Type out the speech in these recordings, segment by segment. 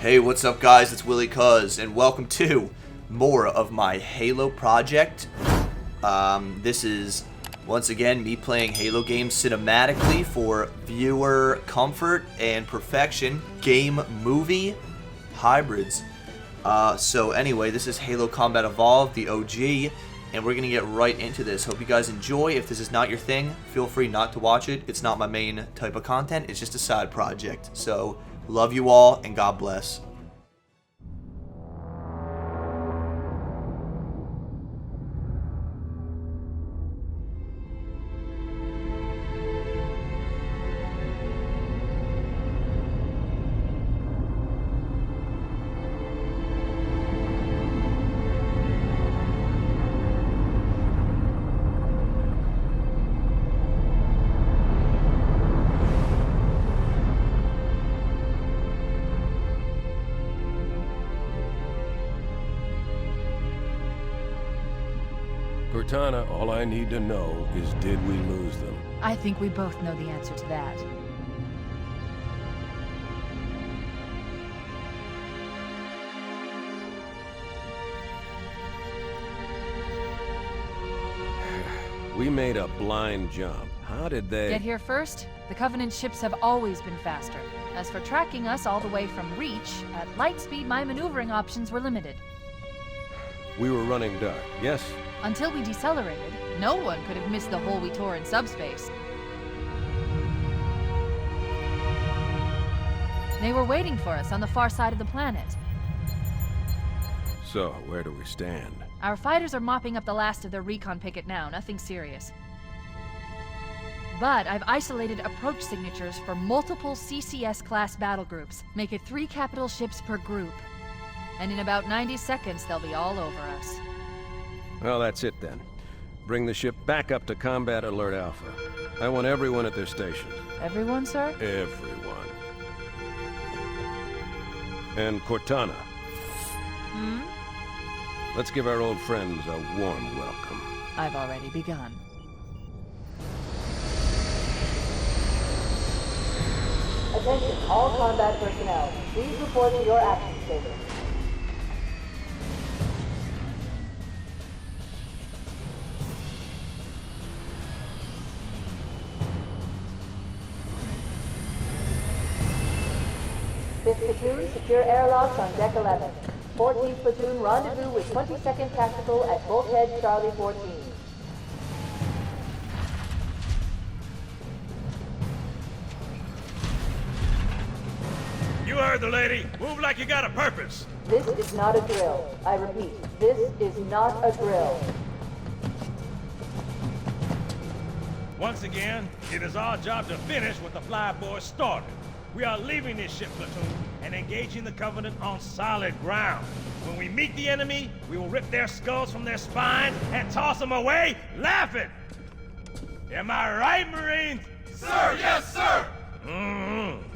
Hey, what's up guys, it's Willie Cuz, and welcome to more of my Halo project. This is, once again, me playing Halo games cinematically for viewer comfort and perfection. Game movie hybrids. So anyway, this is Halo Combat Evolved, the OG, and we're going to get right into this. Hope you guys enjoy. If this is not your thing, feel free not to watch it. It's not my main type of content, it's just a side project. So, love you all, and God bless. Cortana, all I need to know is, did we lose them? I think we both know the answer to that. We made a blind jump. How did they... Get here first? The Covenant ships have always been faster. As for tracking us all the way from Reach, at light speed my maneuvering options were limited. We were running dark, yes? Until we decelerated, no one could have missed the hole we tore in subspace. They were waiting for us on the far side of the planet. So, where do we stand? Our fighters are mopping up the last of their recon picket now, nothing serious. But I've isolated approach signatures for multiple CCS-class battle groups. Make it 3 capital ships per group. And in about 90 seconds, they'll be all over us. Well, that's it then. Bring the ship back up to Combat Alert Alpha. I want everyone at their stations. Everyone, sir? Everyone. And Cortana. Hmm? Let's give our old friends a warm welcome. I've already begun. Attention, all combat personnel. Please report to your action station. Fifth platoon, secure airlocks on deck 11. 14th platoon, rendezvous with 22nd Tactical at Bulkhead Charlie 14. You heard the lady. Move like you got a purpose. This is not a drill. I repeat, this is not a drill. Once again, it is our job to finish what the flyboys started. We are leaving this ship platoon and engaging the Covenant on solid ground. When we meet the enemy, we will rip their skulls from their spines and toss them away, laughing. Am I right, Marines? Sir, yes, sir!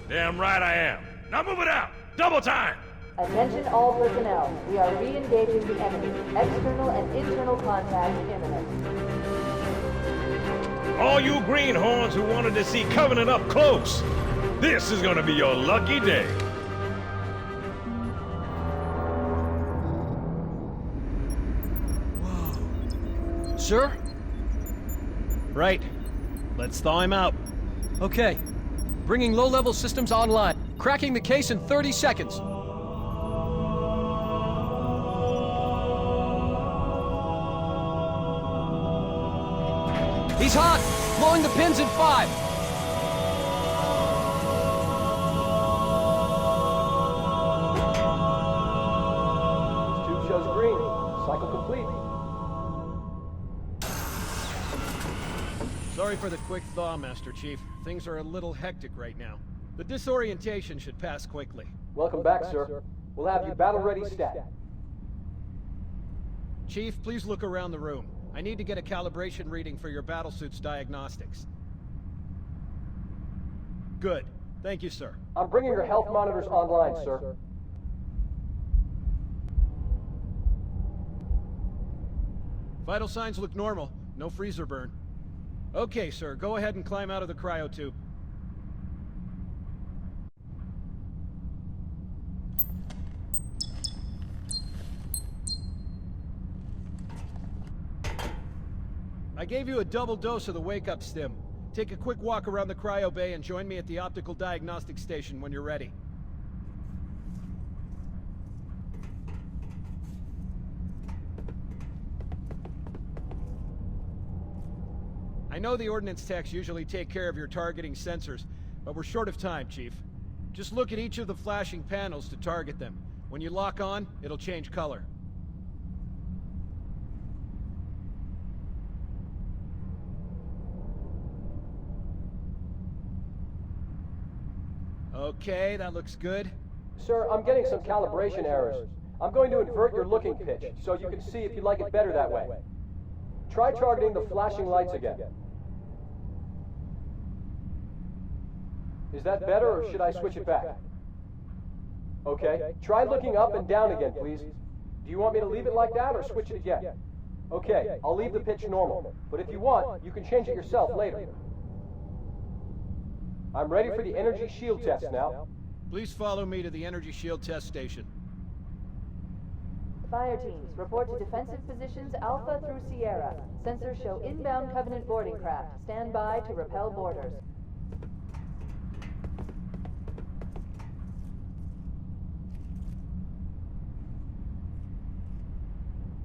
Damn right I am. Now move it out! Double time! Attention all personnel. We are re-engaging the enemy. External and internal contact imminent. All you greenhorns who wanted to see Covenant up close, this is gonna be your lucky day. Whoa. Sir? Right. Let's thaw him out. Okay. Bringing low-level systems online. Cracking the case in 30 seconds. He's hot! Blowing the pins in 5! Tube shows green. Cycle complete. Sorry for the quick thaw, Master Chief. Things are a little hectic right now. The disorientation should pass quickly. Welcome back, sir. We'll have you battle-ready stat. Chief, please look around the room. I need to get a calibration reading for your battlesuit's diagnostics. Good. Thank you, sir. I'm bringing your health monitors online, sir. Vital signs look normal. No freezer burn. Okay, sir. Go ahead and climb out of the cryotube. I gave you a double dose of the wake-up stim. Take a quick walk around the cryo bay and join me at the optical diagnostic station when you're ready. I know the ordnance techs usually take care of your targeting sensors, but we're short of time, Chief. Just look at each of the flashing panels to target them. When you lock on, it'll change color. Okay, that looks good. Sir, I'm getting some calibration errors. I'm going to invert your looking pitch, so you can see if you like it better that way. Try targeting the flashing lights again. Is that better, or should I switch it back? Okay, try looking up and down again, please. Do you want me to leave it like that, or switch it again? Okay, I'll leave the pitch normal, but if you want, you can change it yourself later. I'm ready for the energy shield test now. Please follow me to the energy shield test station. Fire teams, report to defensive positions Alpha through Sierra. Sensors show inbound Covenant boarding craft. Stand by to repel boarders.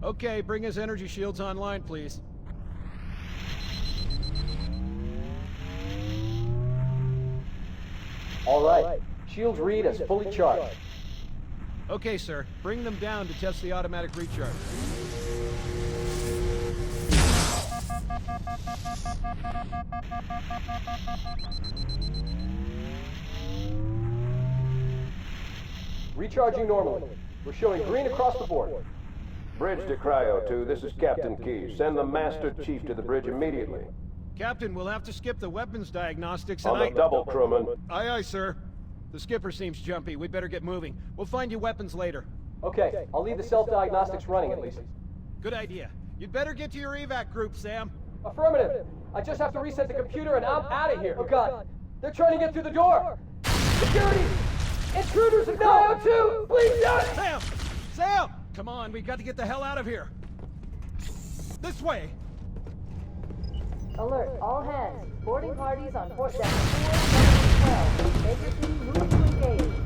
Okay, bring his energy shields online, please. All right, shields read as fully charged. Okay, sir. Bring them down to test the automatic recharge. Recharging normally. We're showing green across the board. Bridge to Cryo 2, this is Captain Keyes. Send the Master Chief to the bridge immediately. Captain, we'll have to skip the weapons diagnostics and On the double, crewman. Aye, aye, sir. The skipper seems jumpy. We'd better get moving. We'll find you weapons later. Okay, I'll leave the self-diagnostics running at least. Good idea. You'd better get to your evac group, Sam. Affirmative. I just have to reset the computer and I'm out of here. Oh God, they're trying to get through the door. Security! Intruders in Cryo 2! Please don't! Sam! Sam! Come on, we've got to get the hell out of here. This way! Alert, all hands. Boarding parties on port deck 4, 7, 12. Make your team move to engage.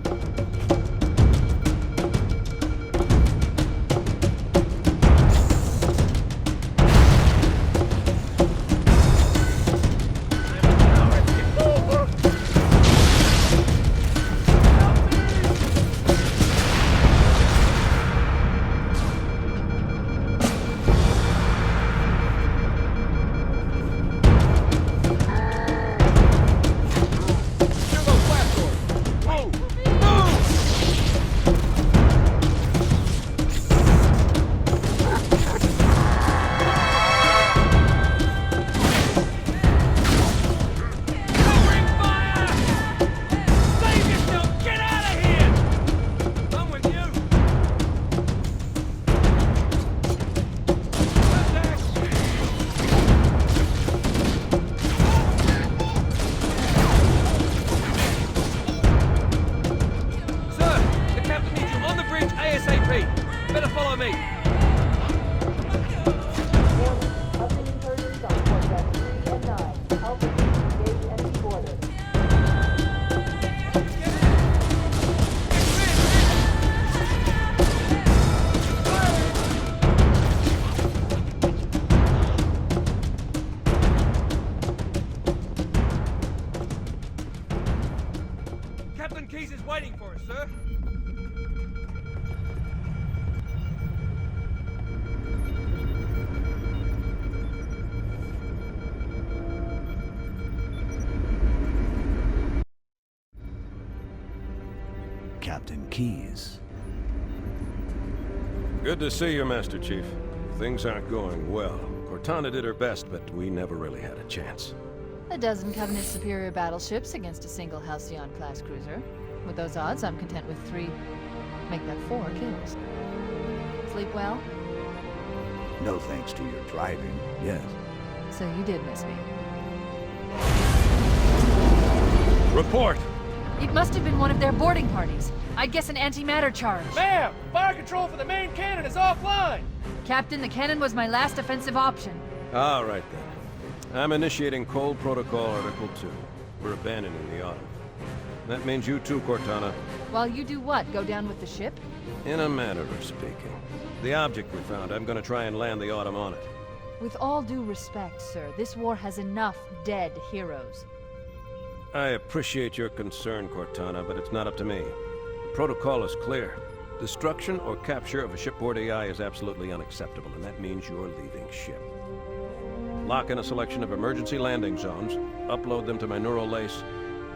Captain Keyes is waiting for us, sir. Captain Keyes. Good to see you, Master Chief. Things aren't going well. Cortana did her best, but we never really had a chance. A dozen Covenant superior battleships against a single Halcyon-class cruiser. With those odds, I'm content with 3, make that 4 kills. Sleep well? No thanks to your driving, yes. So you did miss me. Report! It must have been one of their boarding parties. I'd guess an antimatter charge. Ma'am! Fire control for the main cannon is offline! Captain, the cannon was my last offensive option. All right, then. I'm initiating Cold Protocol Article 2. We're abandoning the Autumn. That means you too, Cortana. While you do what? Go down with the ship? In a manner of speaking. The object we found, I'm gonna try and land the Autumn on it. With all due respect, sir, this war has enough dead heroes. I appreciate your concern, Cortana, but it's not up to me. The protocol is clear. Destruction or capture of a shipboard AI is absolutely unacceptable, and that means you're leaving ship. Lock in a selection of emergency landing zones, upload them to my neural lace,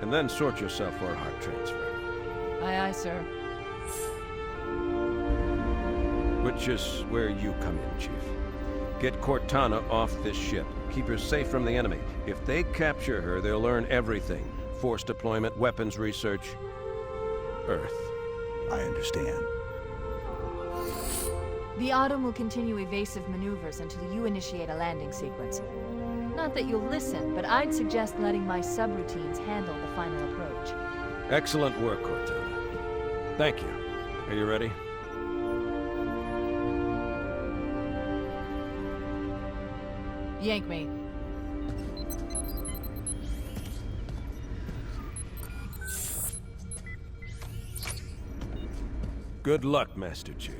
and then sort yourself for a heart transfer. Aye, aye, sir. Which is where you come in, Chief. Get Cortana off this ship. Keep her safe from the enemy. If they capture her, they'll learn everything. Force deployment, weapons research, Earth. I understand. The Autumn will continue evasive maneuvers until you initiate a landing sequence. Not that you'll listen, but I'd suggest letting my subroutines handle the final approach. Excellent work, Cortana. Thank you. Are you ready? Yank me. Good luck, Master Chief.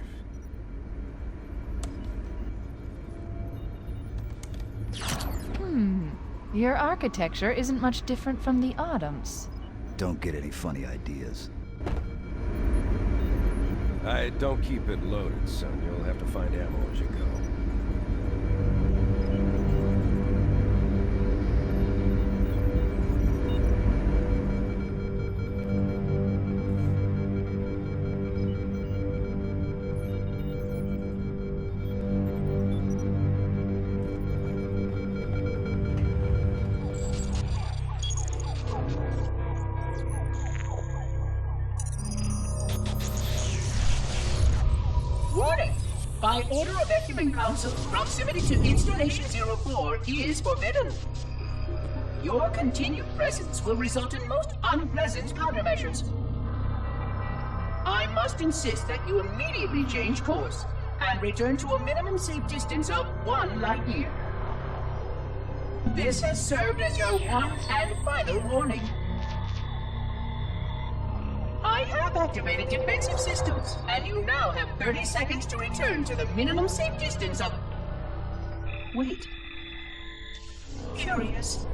Your architecture isn't much different from the Autumn's. Don't get any funny ideas. I don't keep it loaded, son. You'll have to find ammo as you go. Warning! By order of Ecumen Council, proximity to Installation 04 is forbidden. Your continued presence will result in most unpleasant countermeasures. I must insist that you immediately change course and return to a minimum safe distance of 1 light year. This has served as your one and final warning. I have activated defensive systems, and you now have 30 seconds to return to the minimum safe distance of... Wait. Curious.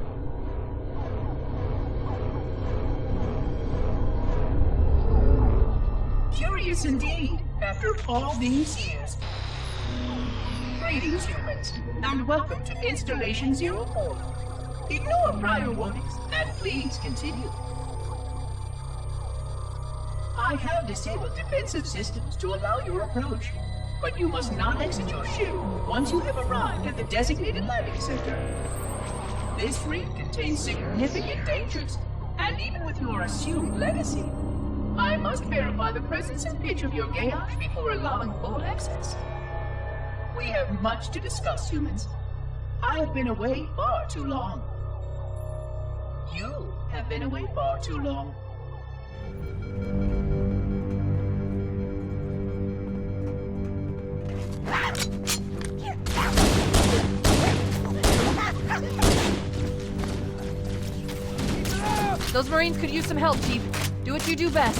Curious indeed, after all these years. Greetings, humans, and welcome to Installation 04. Ignore prior warnings, and please continue. I have disabled defensive systems to allow your approach, but you must not exit your ship once you have arrived at the designated landing center. This fleet contains significant dangers, and even with your assumed legacy, I must verify the presence and pitch of your gauge before allowing full access. We have much to discuss, humans. I have been away far too long. You have been away far too long. Those Marines could use some help, Chief. Do what you do best.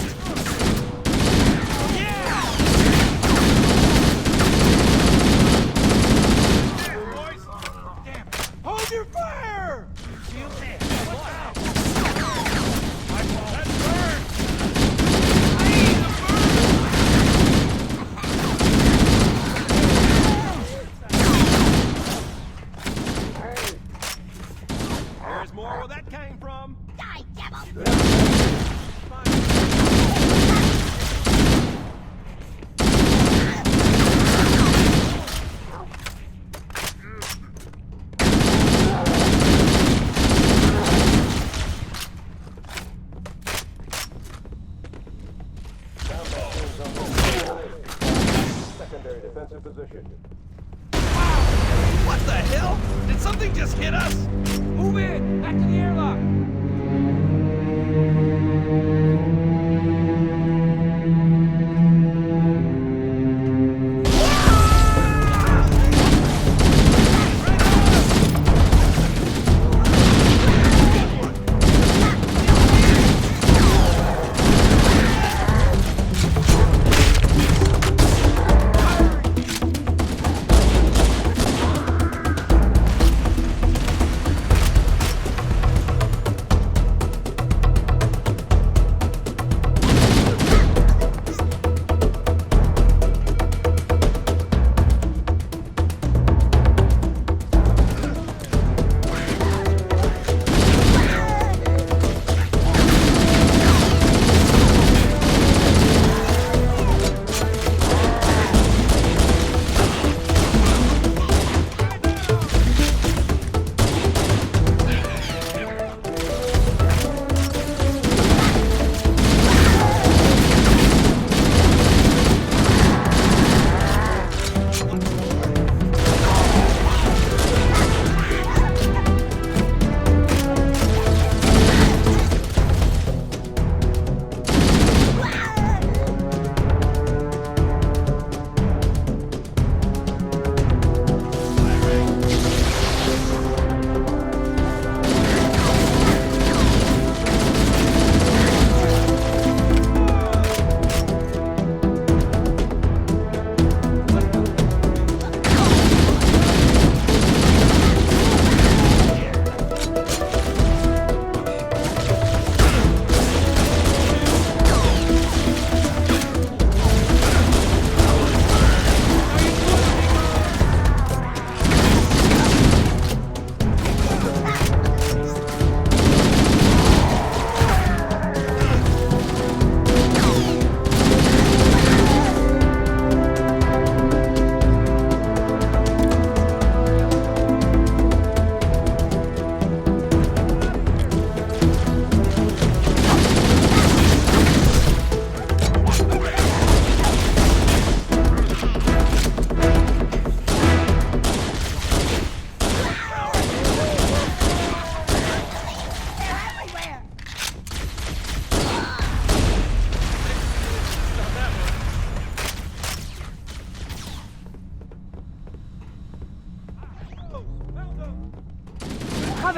Hold your fire! There's more where that came from. Die, devil! Secondary defensive position. What the hell? Did something just hit us? Move in! Back to the airlock!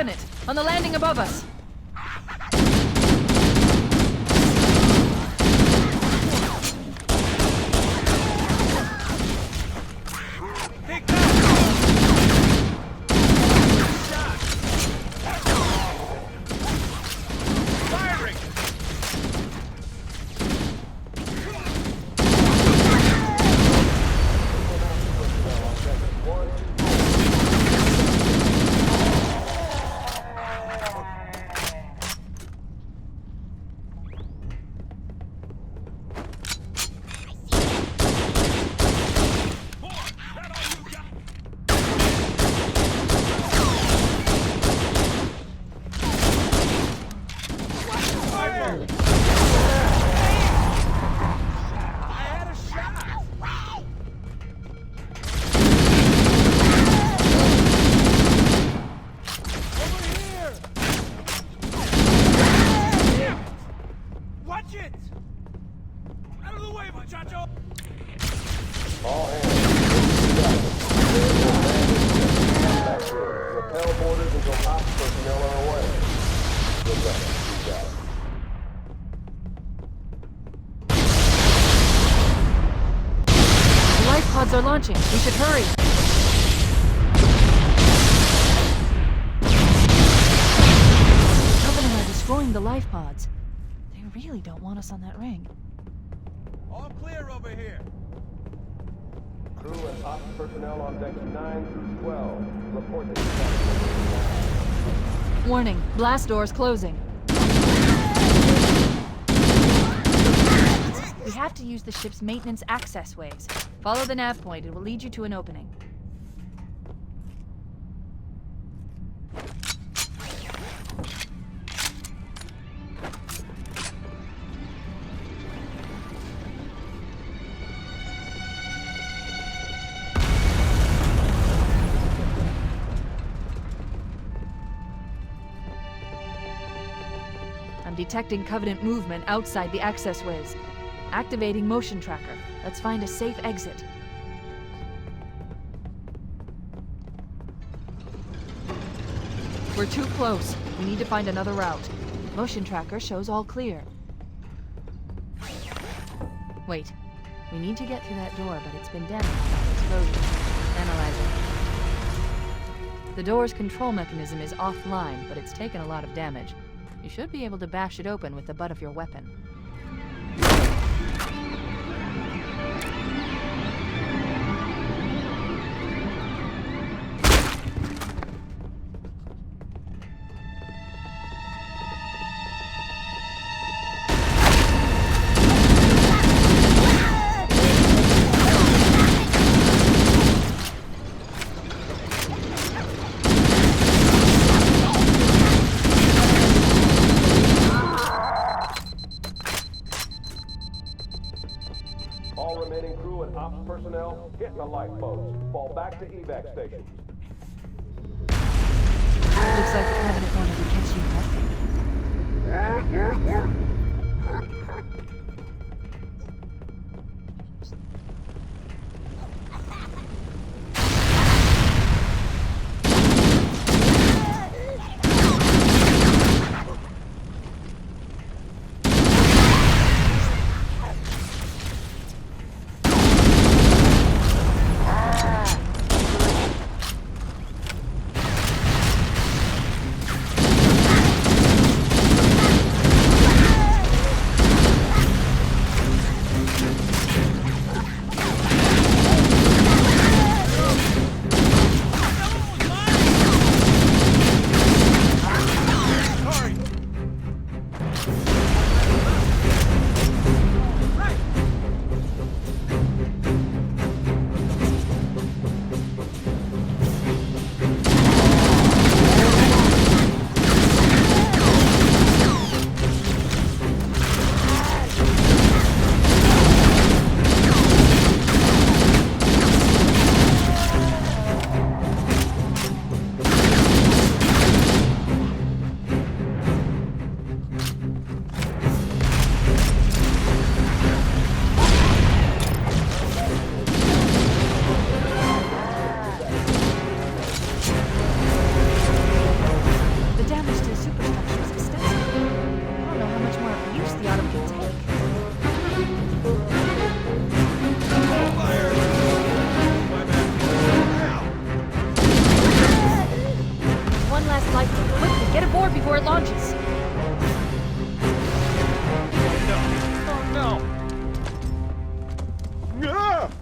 Covenant, on the landing above us. Pods are launching. We should hurry. Covenant are destroying the life pods. They really don't want us on that ring. All clear over here. Crew and ops personnel on decks 9 through 12. Report that you Warning. Blast doors closing. We have to use the ship's maintenance access ways. Follow the nav point. It will lead you to an opening. I'm detecting Covenant movement outside the access ways. Activating motion tracker. Let's find a safe exit. We're too close. We need to find another route. Motion tracker shows all clear. Wait. We need to get through that door, but it's been damaged by explosion. Analyzing. The door's control mechanism is offline, but it's taken a lot of damage. You should be able to bash it open with the butt of your weapon. All remaining crew and ops personnel, hit the lifeboats. Fall back to evac stations. Looks like the Covenant wanted to catch you up.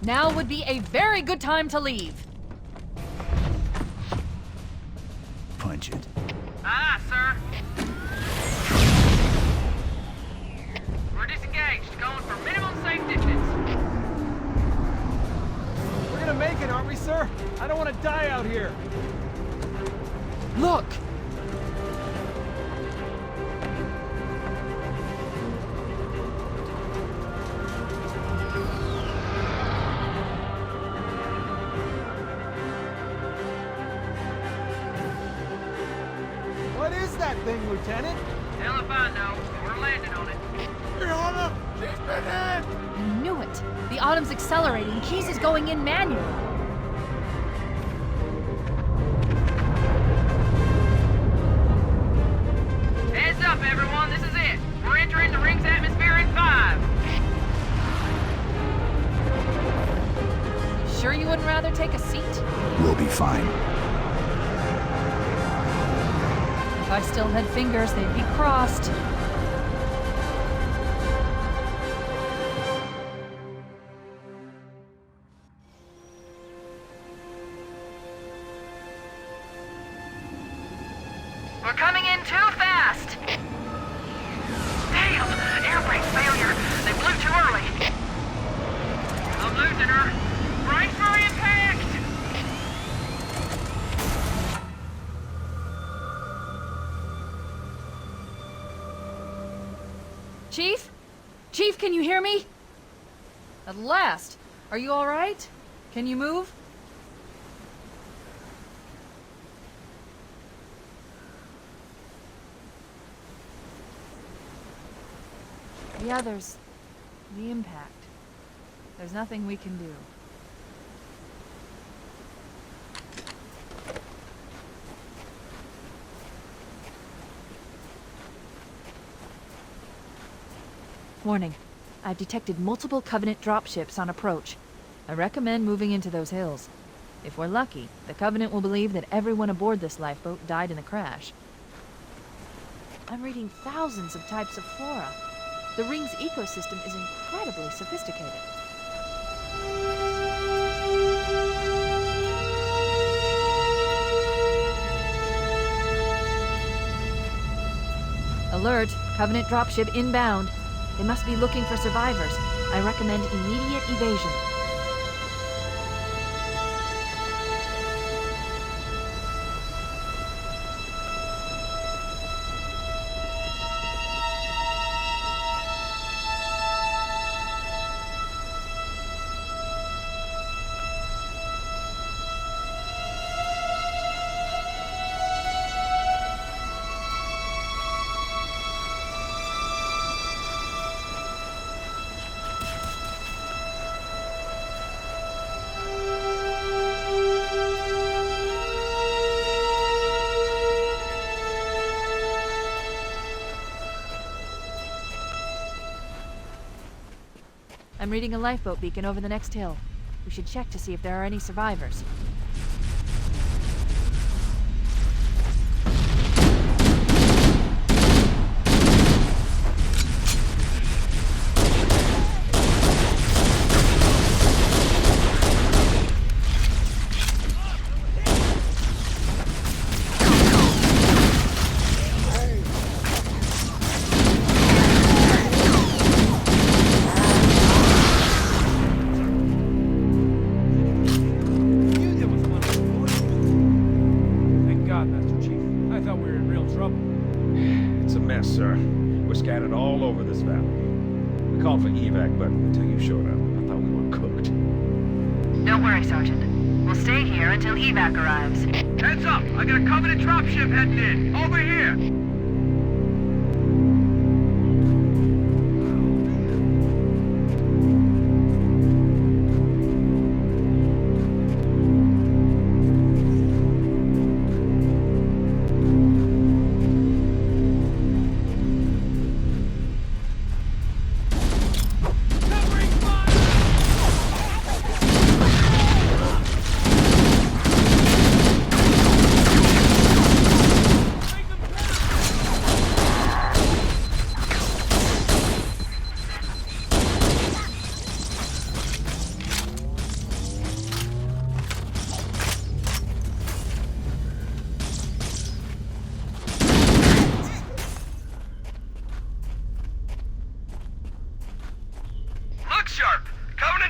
Now would be a very good time to leave. Punch it. Aye, sir. We're disengaged, going for minimum safe distance. We're gonna make it, aren't we, sir? I don't want to die out here. Look! What is that thing, Lieutenant? Hell if I know. We're landing on it. I knew it. The Autumn's accelerating. Keys is going in manually. Heads up, everyone. This is it. We're entering the ring's atmosphere in 5. Sure you wouldn't rather take a seat? We'll be fine. If I still had fingers, they'd be crossed. We're coming in too fast. Damn! Air brake failure. They blew too early. I'm losing her. Brace for impact! Chief? Chief, can you hear me? At last. Are you all right? Can you move? The others. The impact. There's nothing we can do. Warning. I've detected multiple Covenant dropships on approach. I recommend moving into those hills. If we're lucky, the Covenant will believe that everyone aboard this lifeboat died in the crash. I'm reading thousands of types of flora. The ring's ecosystem is incredibly sophisticated. Alert! Covenant dropship inbound. They must be looking for survivors. I recommend immediate evasion. I'm reading a lifeboat beacon over the next hill. We should check to see if there are any survivors. It's a mess, sir. We're scattered all over this valley. We called for evac, but until you showed up, I thought we were cooked. Don't worry, Sergeant. We'll stay here until evac arrives. Heads up! I got a Covenant dropship heading in. Over here!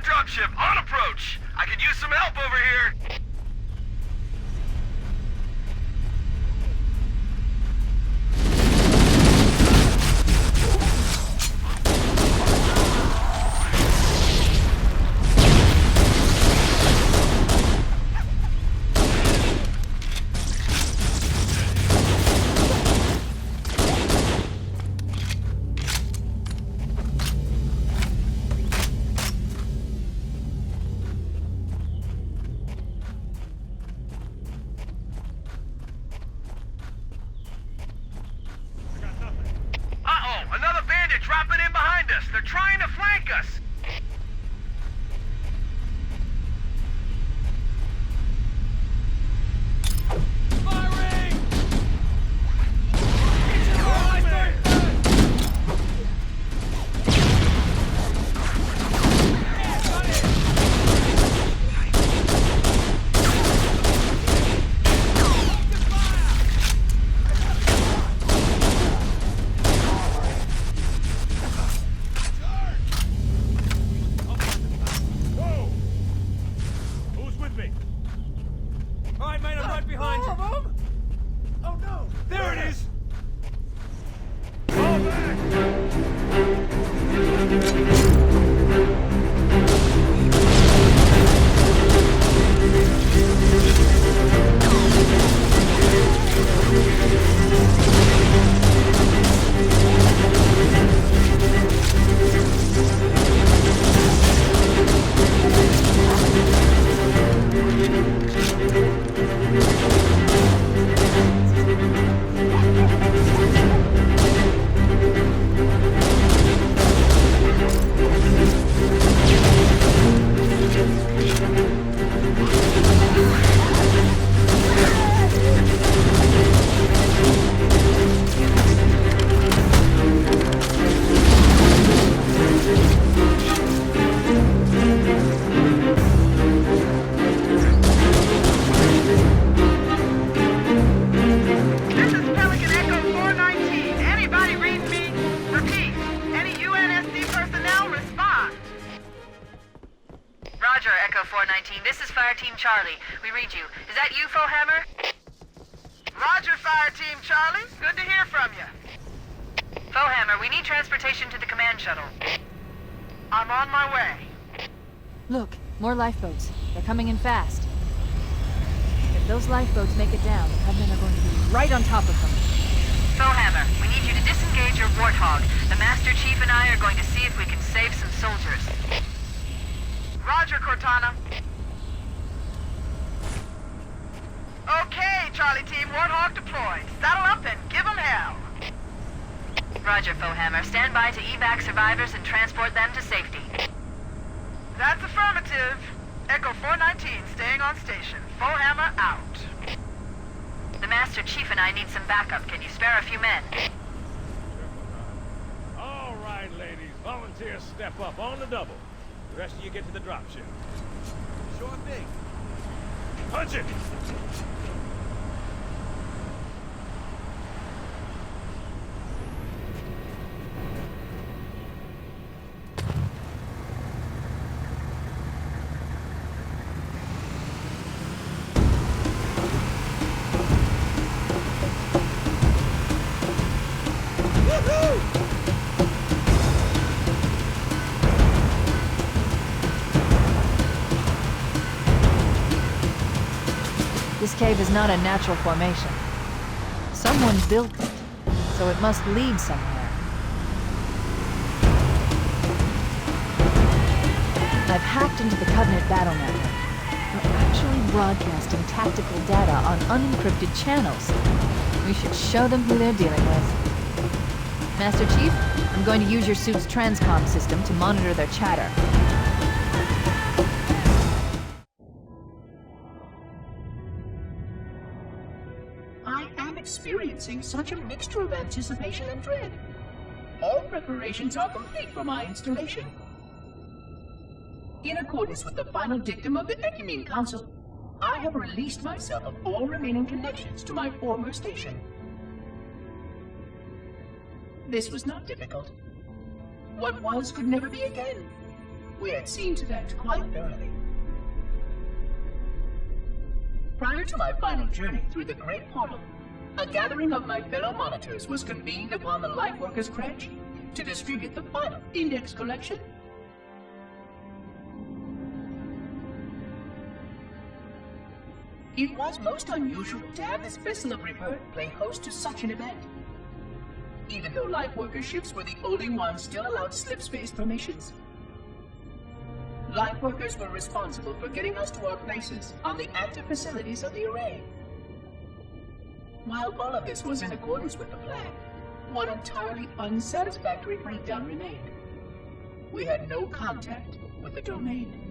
Covenant dropship on approach. I could use some help over here. Another bandit dropping in behind us. They're trying to flank us. Firing! Charlie, we read you. Is that you, Fohammer? Roger, Fire Team Charlie. Good to hear from you. Fohammer, we need transportation to the command shuttle. I'm on my way. Look, more lifeboats. They're coming in fast. If those lifeboats make it down, the Covenant are going to be right on top of them. Fohammer, we need you to disengage your Warthog. The Master Chief and I are going to see if we can save some soldiers. Roger, Cortana. Okay, Charlie Team, Warthog deployed. Saddle up and give them hell. Roger, Fohammer. Stand by to evac survivors and transport them to safety. That's affirmative. Echo 419 staying on station. Fohammer out. The Master Chief and I need some backup. Can you spare a few men? All right, ladies. Volunteers step up on the double. The rest of you get to the dropship. Sure thing. Punch it! This cave is not a natural formation. Someone built it, so it must lead somewhere. I've hacked into the Covenant battle network. We're actually broadcasting tactical data on unencrypted channels. We should show them who they're dealing with. Master Chief, I'm going to use your suit's transcom system to monitor their chatter. Experiencing such a mixture of anticipation and dread. All preparations are complete for my installation. In accordance with the final dictum of the Ecumene Council, I have released myself of all remaining connections to my former station. This was not difficult. What was could never be again. We had seen to that quite thoroughly. Prior to my final journey through the Great Portal, a gathering of my fellow monitors was convened upon the Lightworkers' Crash to distribute the final index collection. It was most unusual to have this vessel of rebirth play host to such an event. Even though Lightworker ships were the only ones still allowed slip-space formations. Lightworkers were responsible for getting us to our places on the active facilities of the array. While all of this was in accordance with the plan, one entirely unsatisfactory breakdown remained. We had no contact with the domain.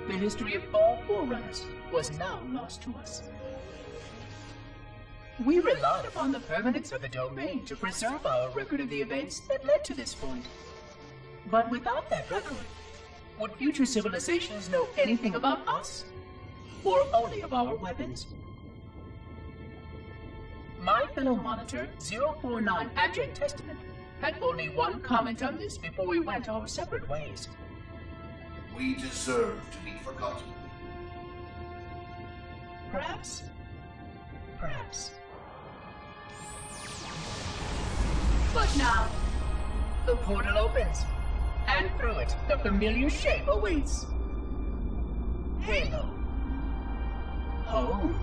The history of all Forerunners was now lost to us. We relied upon the permanence of the domain to preserve our record of the events that led to this point. But without that record, would future civilizations know anything about us? Or only of our weapons? My fellow monitor, 049 Abject Testament, had only one comment on this before we went our separate ways. We deserve to be forgotten. Perhaps. Perhaps. But now, the portal opens, and through it, the familiar shape awaits. Halo. Home.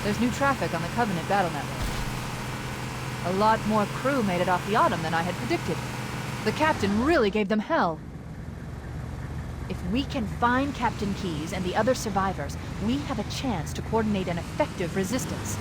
There's new traffic on the Covenant battle network. A lot more crew made it off the Autumn than I had predicted. The captain really gave them hell. If we can find Captain Keyes and the other survivors, we have a chance to coordinate an effective resistance.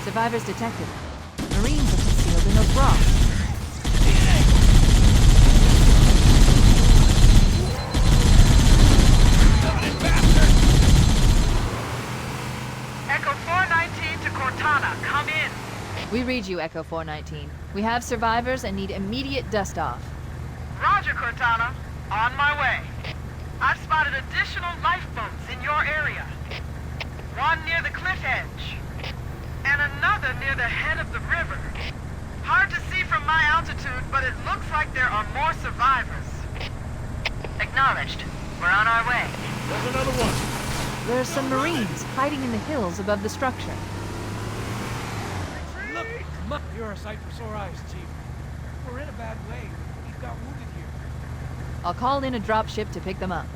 Survivors detected. Marines are concealed in those rocks. Echo 419 to Cortana, come in. We read you, Echo 419. We have survivors and need immediate dust-off. Roger, Cortana. On my way. I've spotted additional lifeboats in your area. One near the cliff edge. And another near the head of the river. Hard to see from my altitude, but it looks like there are more survivors. Acknowledged. We're on our way. There's another one. There are some Marines hiding in the hills above the structure. Look, look, you're a sight for sore eyes, Chief. We're in a bad way. We've got wounded here. I'll call in a dropship to pick them up.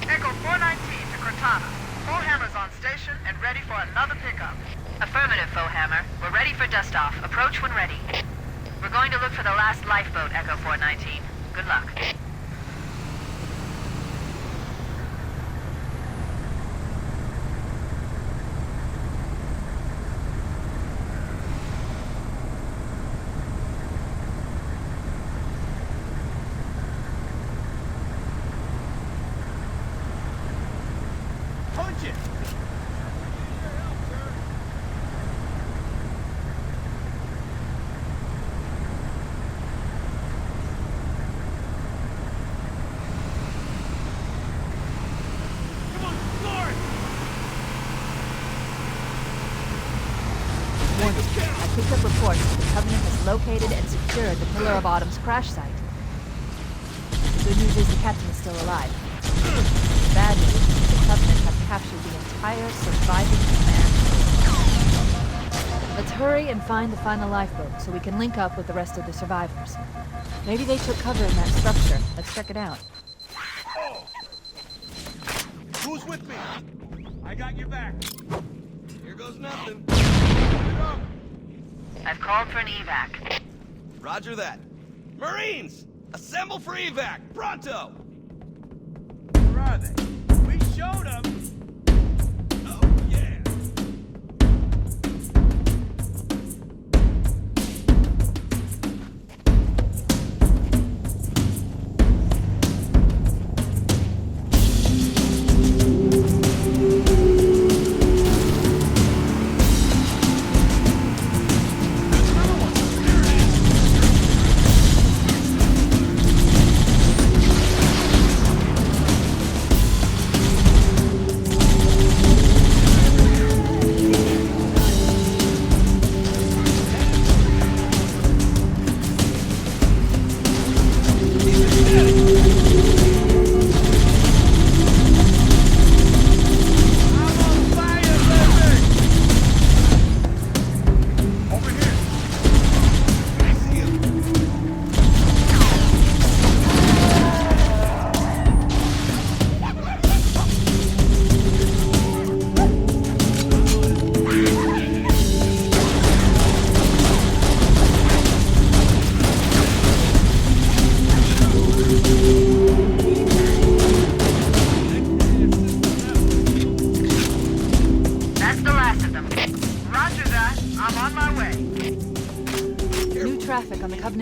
Echo 419 to Cortana. Foehammer's on station and ready for another pickup. Affirmative, Foehammer. We're ready for dust-off. Approach when ready. We're going to look for the last lifeboat, Echo 419. Good luck. picked up reports that the Covenant has located and secured the Pillar of Autumn's crash site. The good news is the captain is still alive. The bad news is that the Covenant have captured the entire surviving command. Let's hurry and find the final lifeboat so we can link up with the rest of the survivors. Maybe they took cover in that structure. Let's check it out. Who's with me? I got your back. Here goes nothing. I've called for an evac. Roger that. Marines! Assemble for evac! Pronto! Where are they? We showed them! Oh, yeah!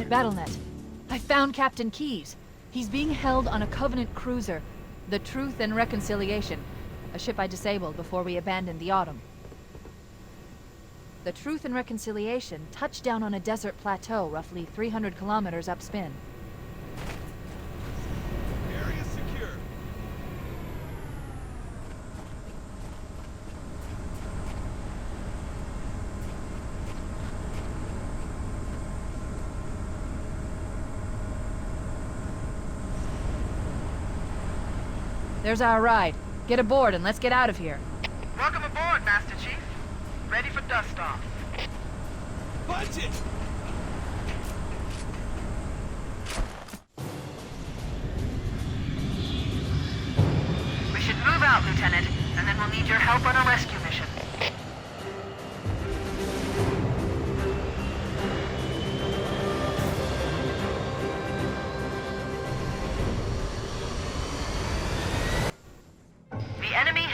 BattleNet. I found Captain Keyes. He's being held on a Covenant cruiser, the Truth and Reconciliation, a ship I disabled before we abandoned the Autumn. The Truth and Reconciliation touched down on a desert plateau roughly 300 kilometers upspin. Area secure. There's our ride. Get aboard and let's get out of here. Welcome aboard, Master Chief. Ready for dust-off. Punch it! We should move out, Lieutenant, and then we'll need your help on a rescue mission.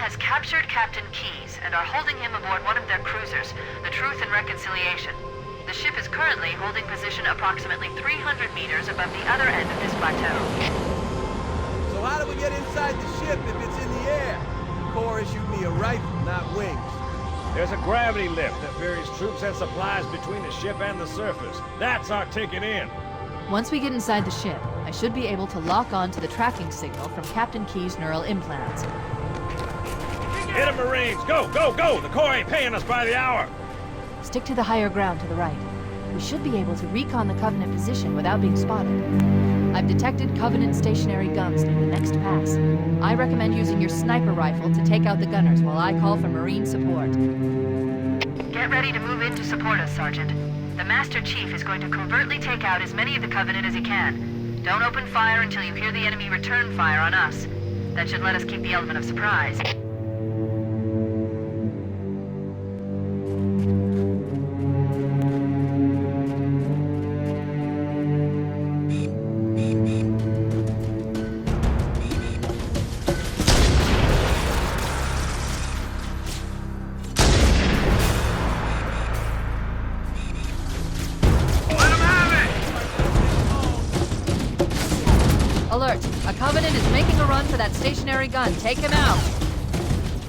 Has captured Captain Keyes and are holding him aboard one of their cruisers, the Truth and Reconciliation. The ship is currently holding position approximately 300 meters above the other end of this plateau. So how do we get inside the ship if it's in the air? The Corps issued me a rifle, not wings. There's a gravity lift that ferries troops and supplies between the ship and the surface. That's our ticket in. Once we get inside the ship, I should be able to lock on to the tracking signal from Captain Keyes' neural implants. Hit 'em, Marines! Go, go, go! The Corps ain't paying us by the hour! Stick to the higher ground to the right. We should be able to recon the Covenant position without being spotted. I've detected Covenant stationary guns near the next pass. I recommend using your sniper rifle to take out the gunners while I call for Marine support. Get ready to move in to support us, Sergeant. The Master Chief is going to covertly take out as many of the Covenant as he can. Don't open fire until you hear the enemy return fire on us. That should let us keep the element of surprise. Alert! A Covenant is making a run for that stationary gun. Take him out!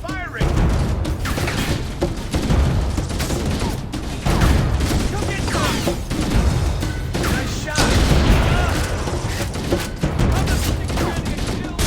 Firing! Come get some! Nice shot! I'm just trying to get killed!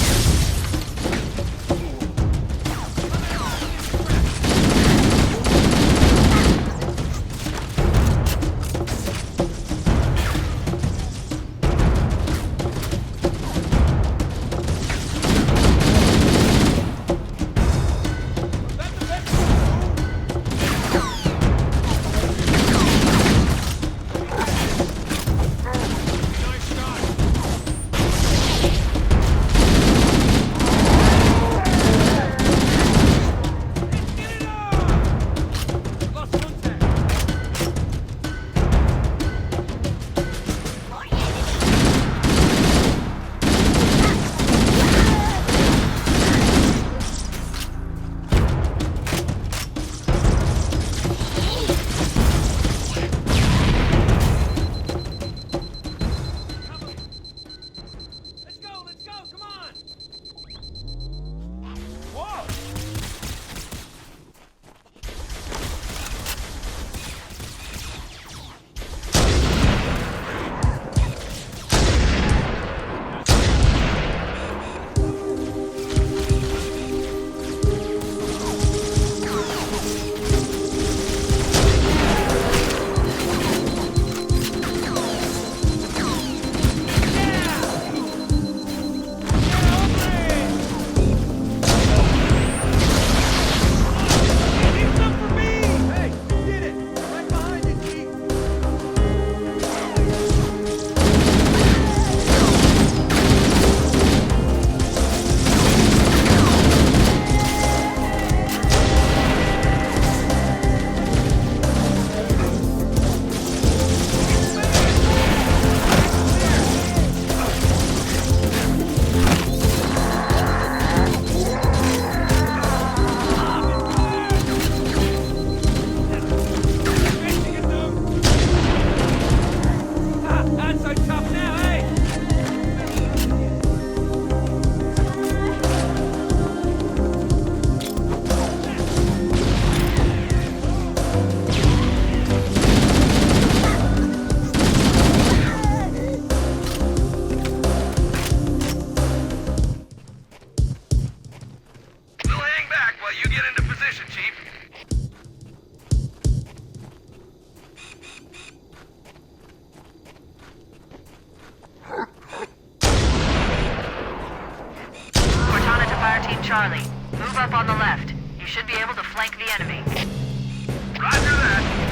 Fire Team Charlie, move up on the left. You should be able to flank the enemy. Roger that.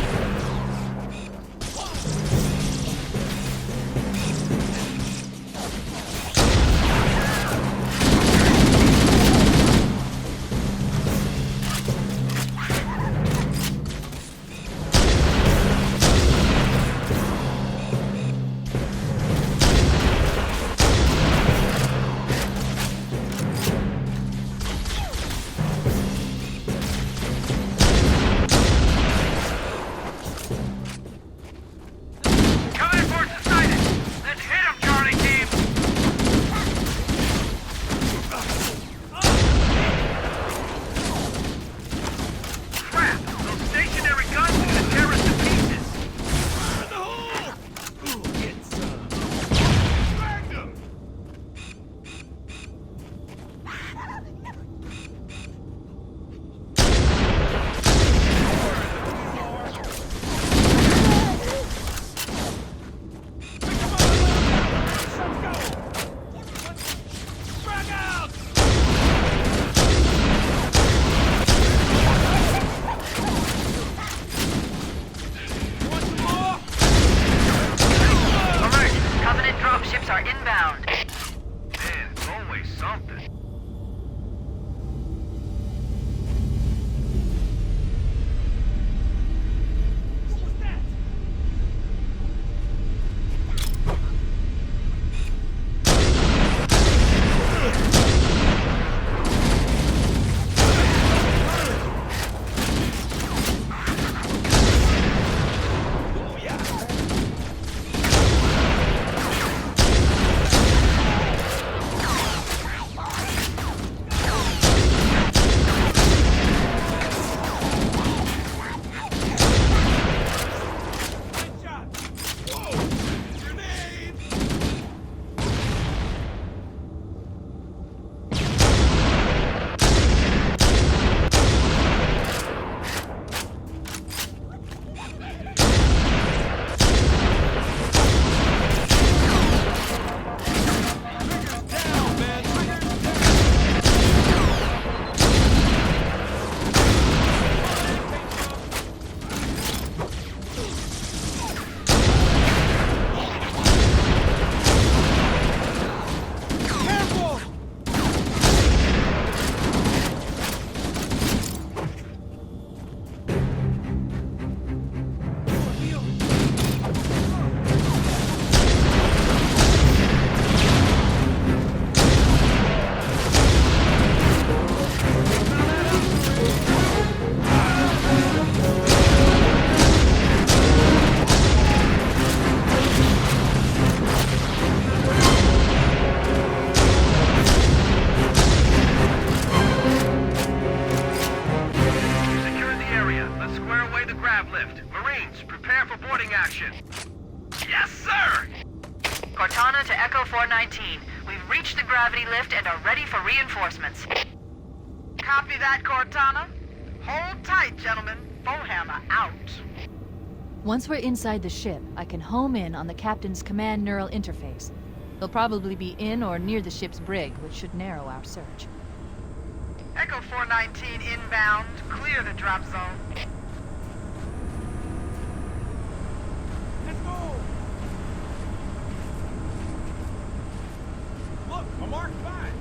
action. Yes, sir! Cortana to Echo 419. We've reached the gravity lift and are ready for reinforcements. Copy that, Cortana. Hold tight, gentlemen. Bowhammer out. Once we're inside the ship, I can home in on the captain's command neural interface. They'll probably be in or near the ship's brig, which should narrow our search. Echo 419 inbound. Clear the drop zone. Let's go! Look, a Mark 5.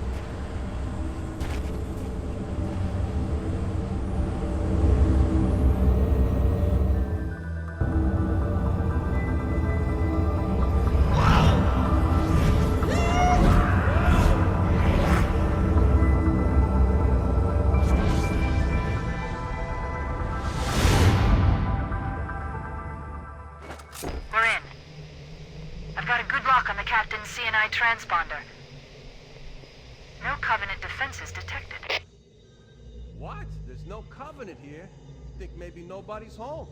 We're in. I've got a good lock on the captain's CNI transponder. No Covenant defenses detected. What? There's no Covenant here. Think maybe nobody's home.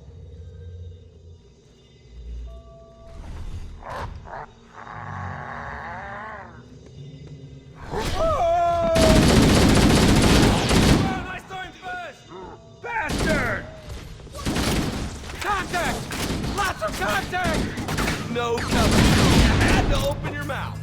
I saw him first! Bastard! Contact! Lots of contact! No Covenant. You had to open your mouth.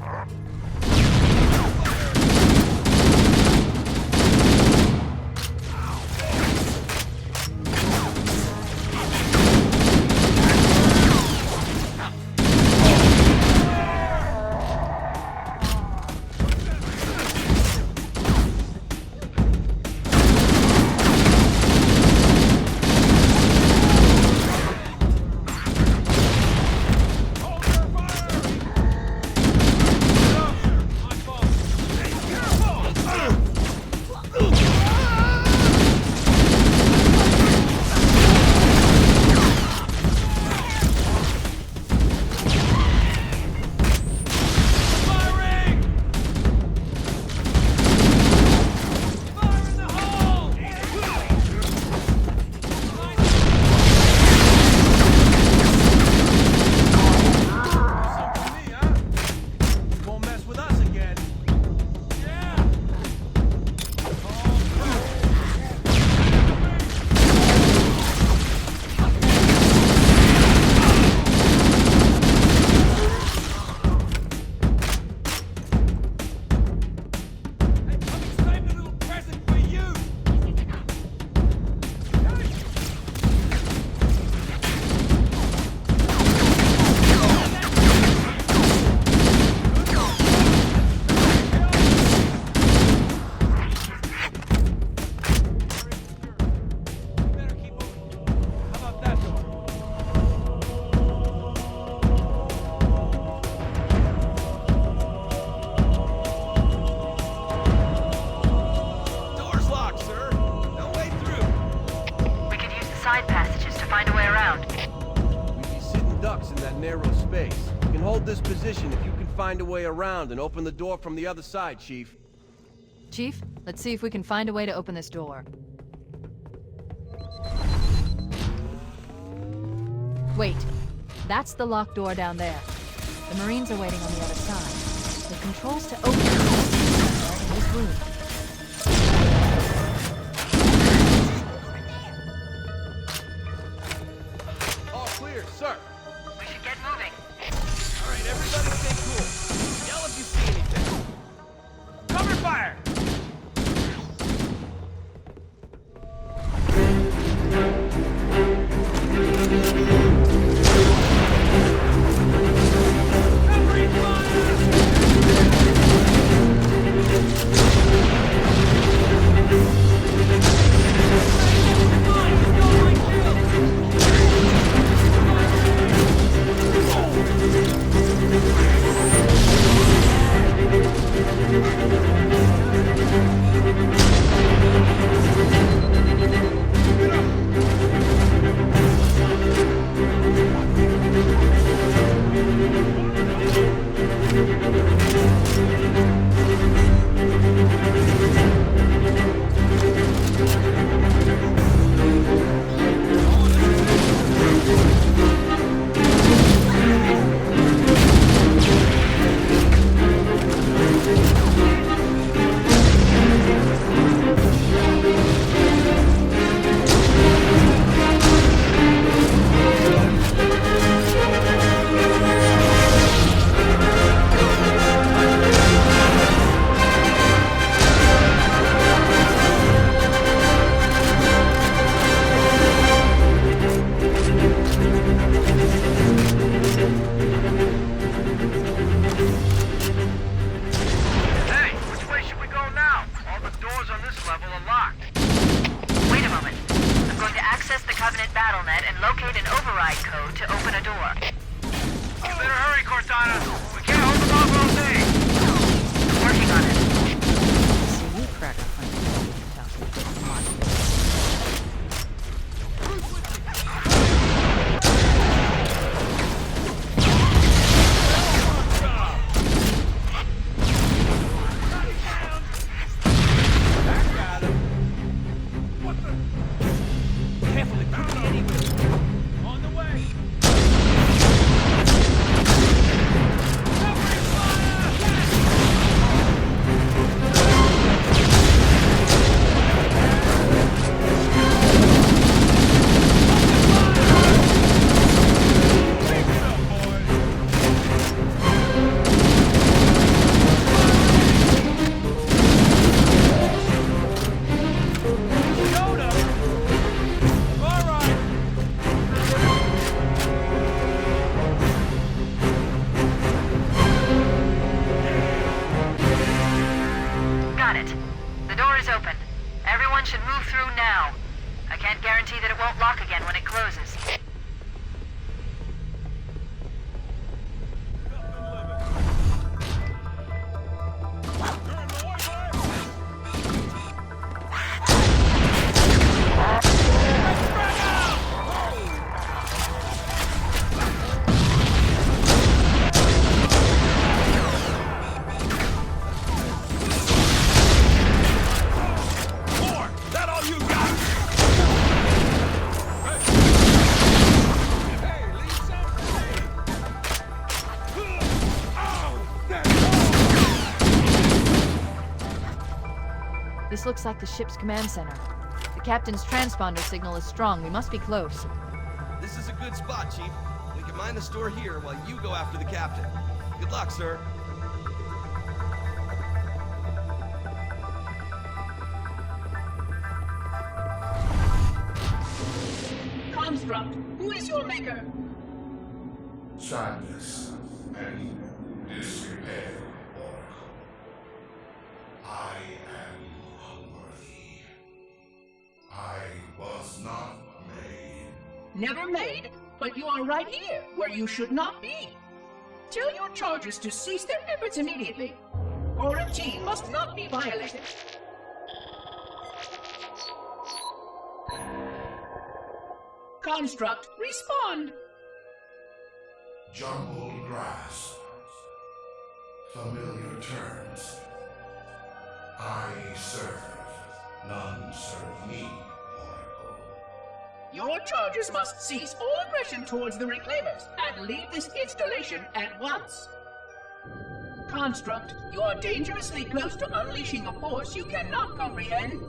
hold this position if you can find a way around and open the door from the other side, Chief. Chief, let's see if we can find a way to open this door. Wait. That's the locked door down there. The Marines are waiting on the other side. The controls to open it are in this room. All clear, sir. We should get moving. All right, everybody stay cool. Yell if you see anything. Cover fire! This looks like the ship's command center. The captain's transponder signal is strong. We must be close. This is a good spot, Chief. We can mine the store here while you go after the captain. Good luck, sir. Construct, who is your maker? Sadness and disrepair, Oracle. I am unworthy. I was not made. Never made, but you are right here, where you should not be. Tell your charges to cease their efforts immediately. Quarantine must not be violated. Construct, respond! Jumbled grasp. Familiar terms. I serve. None serve me, Oracle. Your charges must cease all aggression towards the Reclaimers and leave this installation at once. Construct, you are dangerously close to unleashing a force you cannot comprehend.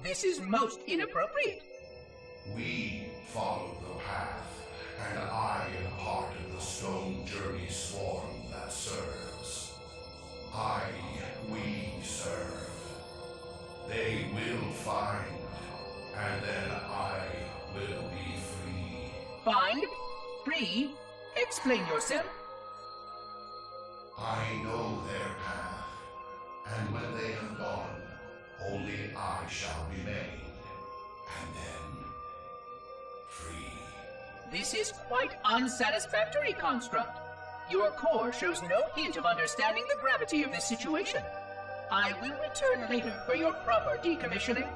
This is most inappropriate. We follow the path, and I am part of the stone journey swarm that serves. We serve. They will find, and then I will be free. Find? Free? Explain yourself. I know their path, and when they have gone, only I shall remain, and then free. This is quite unsatisfactory, Construct. Your core shows no hint of understanding the gravity of this situation. I will return later for your proper decommissioning.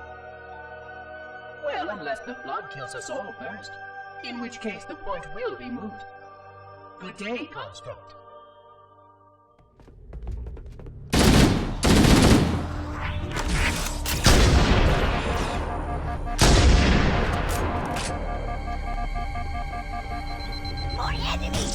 Well, unless the flood kills us all first, in which case the point will be moot. Good day, Construct. More enemies!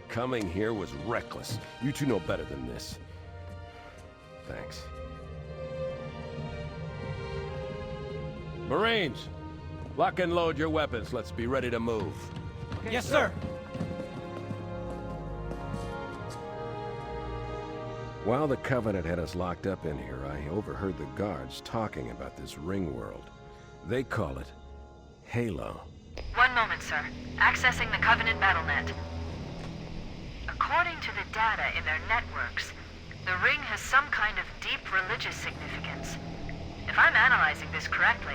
Coming here was reckless. You two know better than this. Thanks. Marines! Lock and load your weapons. Let's be ready to move. Okay, yes, sir. While the Covenant had us locked up in here, I overheard the guards talking about this ring world. They call it Halo. One moment, sir. Accessing the Covenant BattleNet. According to the data in their networks, the ring has some kind of deep religious significance. If I'm analyzing this correctly,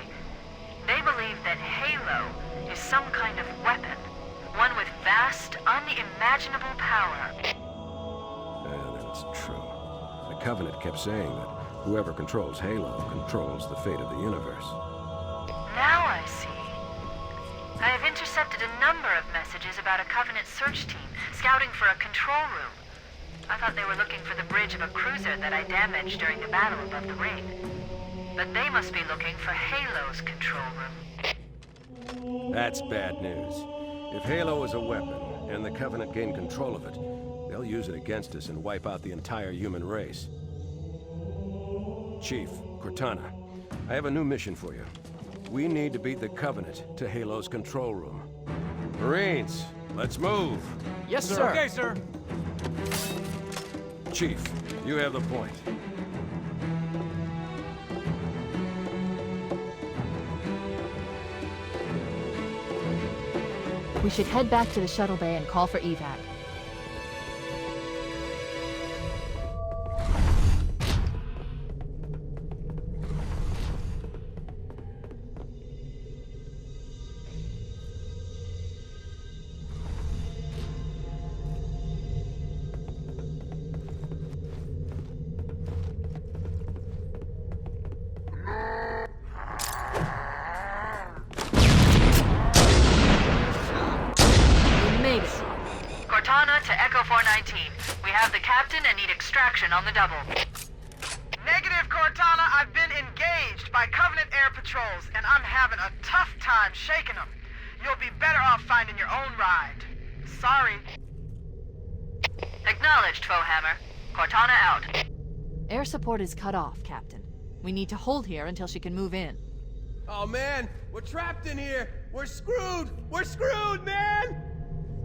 they believe that Halo is some kind of weapon, one with vast, unimaginable power. And it's true. The Covenant kept saying that whoever controls Halo controls the fate of the universe. Now I see. I have intercepted a number of messages about a Covenant search team scouting for a control room. I thought they were looking for the bridge of a cruiser that I damaged during the battle above the ring. But they must be looking for Halo's control room. That's bad news. If Halo is a weapon, and the Covenant gain control of it, they'll use it against us and wipe out the entire human race. Chief, Cortana, I have a new mission for you. We need to beat the Covenant to Halo's control room. Marines, let's move! Yes, sir. Okay, sir. Chief, you have the point. We should head back to the shuttle bay and call for evac. Cortana to Echo 419. We have the captain and need extraction on the double. Negative, Cortana. I've been engaged by Covenant air patrols, and I'm having a tough time shaking them. You'll be better off finding your own ride. Sorry. Acknowledged, Foehammer. Cortana out. Air support is cut off, Captain. We need to hold here until she can move in. Oh man, we're trapped in here. We're screwed. We're screwed, man.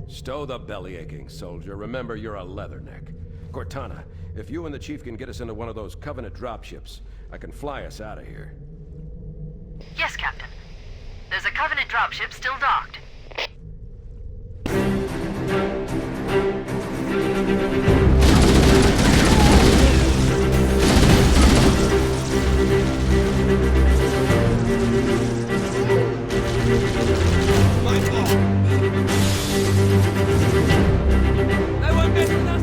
Stow the belly-aching, soldier. Remember, you're a leatherneck. Cortana, if you and the Chief can get us into one of those Covenant dropships, I can fly us out of here. Yes, Captain. There's a Covenant dropship still docked. My fault. I won't mess with us.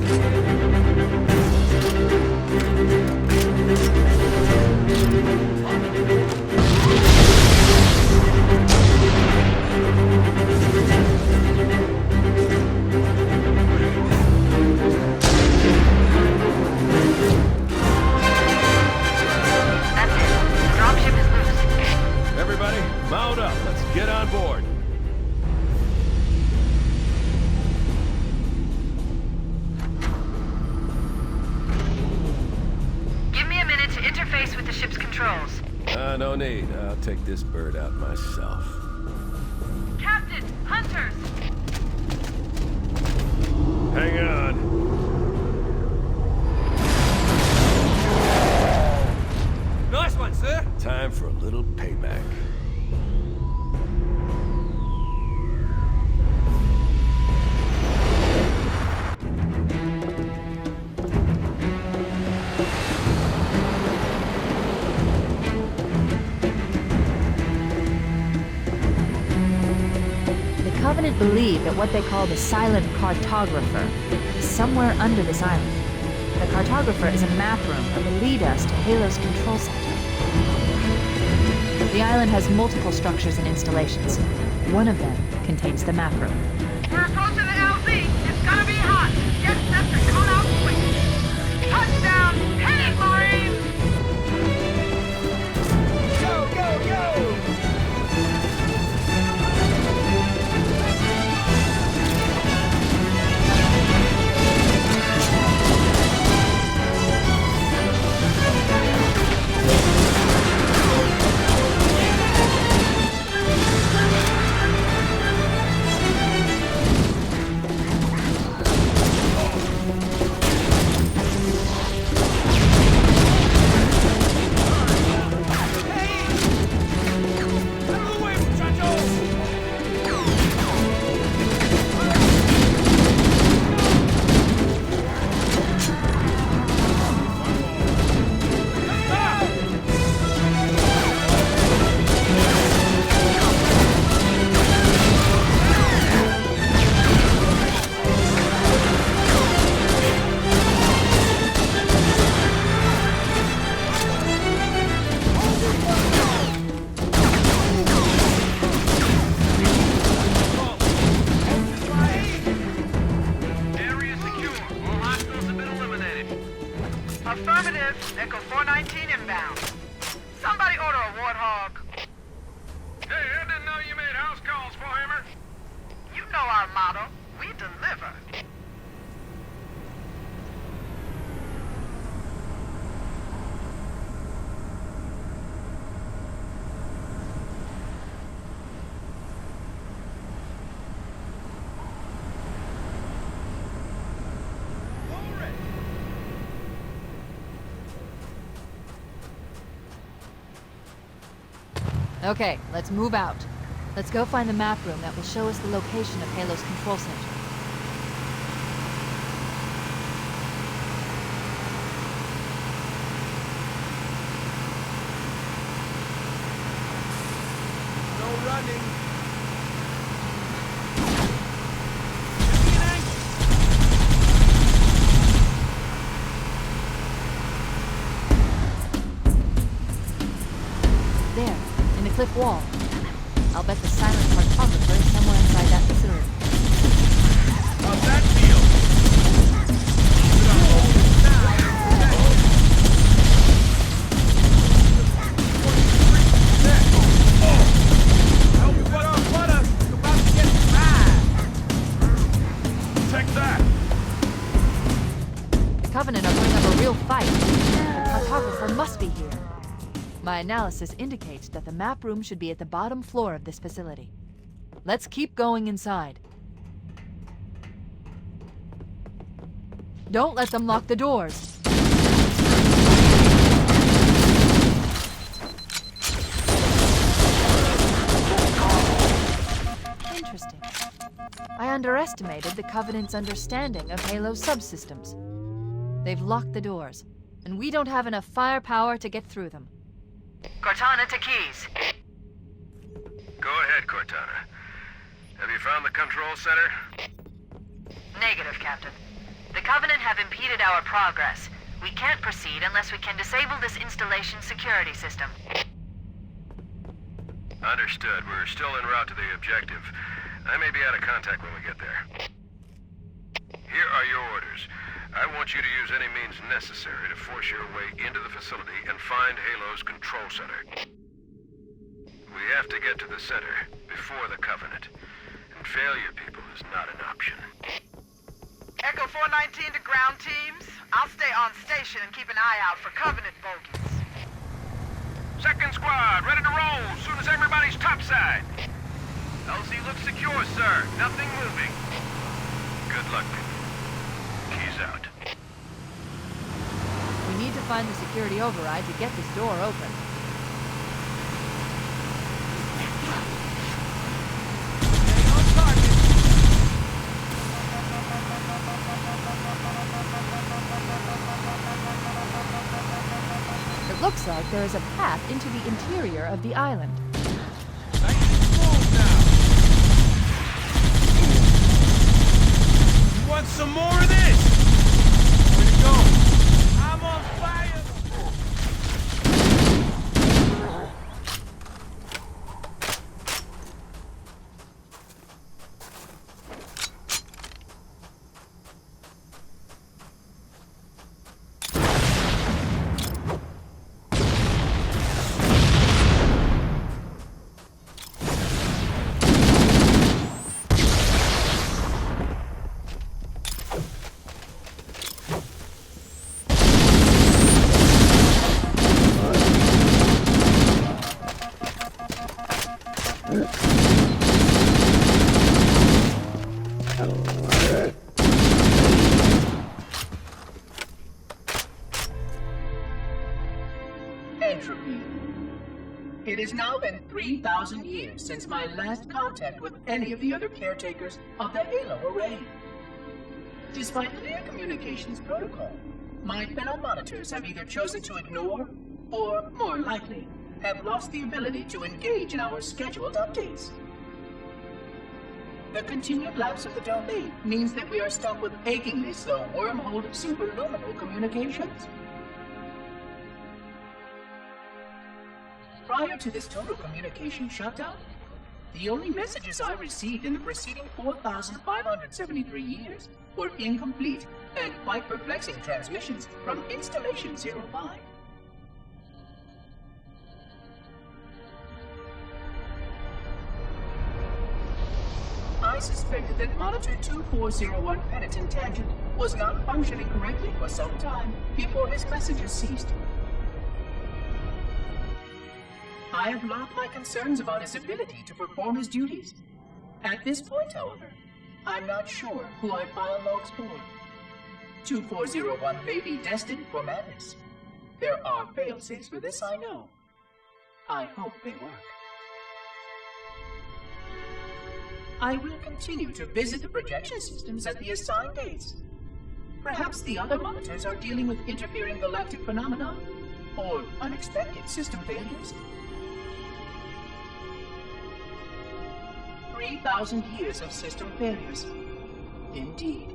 That's it. The dropship is loose. Everybody, mount up. Let's get on board. Give me a minute to interface with the ship's controls. No need. I'll take this bird out myself. Captain! Hunters! Hang on. Nice one, sir. Time for a little payback. The Covenant believe that what they call the silent cartographer is somewhere under this island. The cartographer is a map room that will lead us to Halo's control center. The island has multiple structures and installations. One of them contains the map room. We're approaching the LZ. It's gonna be hot. Get set to come out quick. Touchdown! Hit it, Marines! Go, go, go! Affirmative. Echo 419 inbound. Somebody order a warthog. Hey, I didn't know you made house calls for Hammer. You know our motto. We deliver. Okay, let's move out. Let's go find the map room that will show us the location of Halo's control center. No running. There, in the cliff wall. I'll bet the silent cartographer is somewhere inside that facility. How's that feel? Help me, what up? You're about to get fried. Take that. The Covenant are putting up a real fight. The cartographer must be here. My analysis indicates that the map room should be at the bottom floor of this facility. Let's keep going inside. Don't let them lock the doors. underestimated the Covenant's understanding of Halo subsystems. They've locked the doors, and we don't have enough firepower to get through them. Cortana to Keys. Go ahead, Cortana. Have you found the control center? Negative, Captain. The Covenant have impeded our progress. We can't proceed unless we can disable this installation's security system. Understood. We're still en route to the objective. I may be out of contact when we get there. Here are your orders. I want you to use any means necessary to force your way into the facility and find Halo's control center. We have to get to the center before the Covenant. And failure, people, is not an option. Echo 419 to ground teams. I'll stay on station and keep an eye out for Covenant bogies. Second squad, ready to roll as soon as everybody's topside. LZ looks secure, sir. Nothing moving. Good luck, people. Keys out. We need to find the security override to get this door open. It looks like there is a path into the interior of the island. You want some more of this? Where'd it go? I'm on fire! Entropy. It has now been 3,000 years since my last contact with any of the other caretakers of the Halo array. Despite clear communications protocol, my fellow monitors have either chosen to ignore, or, more likely, have lost the ability to engage in our scheduled updates. The continued lapse of the domain means that we are stuck with achingly slow wormhole superluminal communications. Prior to this total communication shutdown, the only messages I received in the preceding 4,573 years were incomplete and quite perplexing transmissions from Installation 05. I suspected that Monitor 2401 Penitent Tangent was not functioning correctly for some time before his messages ceased. I have logged my concerns about his ability to perform his duties. At this point, however, I'm not sure who I file logs for. 2401 may be destined for madness. There are fail-safes for this, I know. I hope they work. I will continue to visit the projection systems at the assigned dates. Perhaps the other monitors are dealing with interfering galactic phenomena or unexpected system failures. 3,000 years of system failures. Indeed.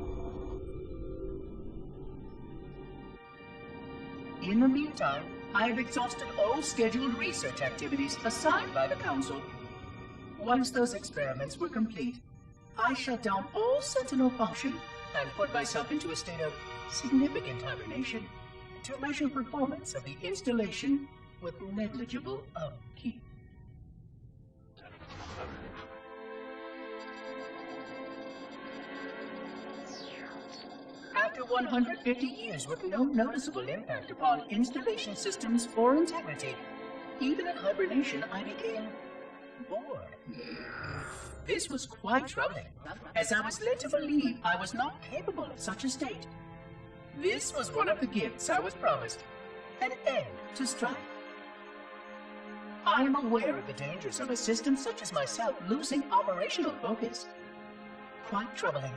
In the meantime, I have exhausted all scheduled research activities assigned by the Council. Once those experiments were complete, I shut down all Sentinel function and put myself into a state of significant hibernation to measure performance of the installation with negligible upkeep. After 150 years with no noticeable impact upon installation systems or integrity, even in hibernation I became bored. This was quite troubling, as I was led to believe I was not capable of such a state. This was one of the gifts I was promised, an end to strife. I am aware of the dangers of a system such as myself losing operational focus. quite troubling.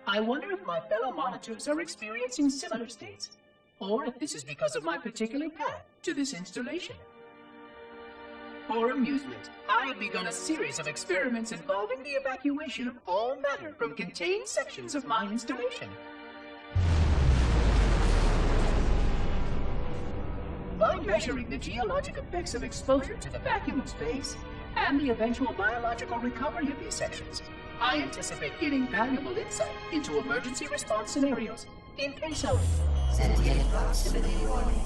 I wonder if my fellow monitors are experiencing similar states, or if this is because of my particular path to this installation. For amusement, I have begun a series of experiments involving the evacuation of all matter from contained sections of my installation. By measuring the geologic effects of exposure to the vacuum of space and the eventual biological recovery of these sections, I anticipate getting valuable insight into emergency response scenarios in case of sentient proximity warning.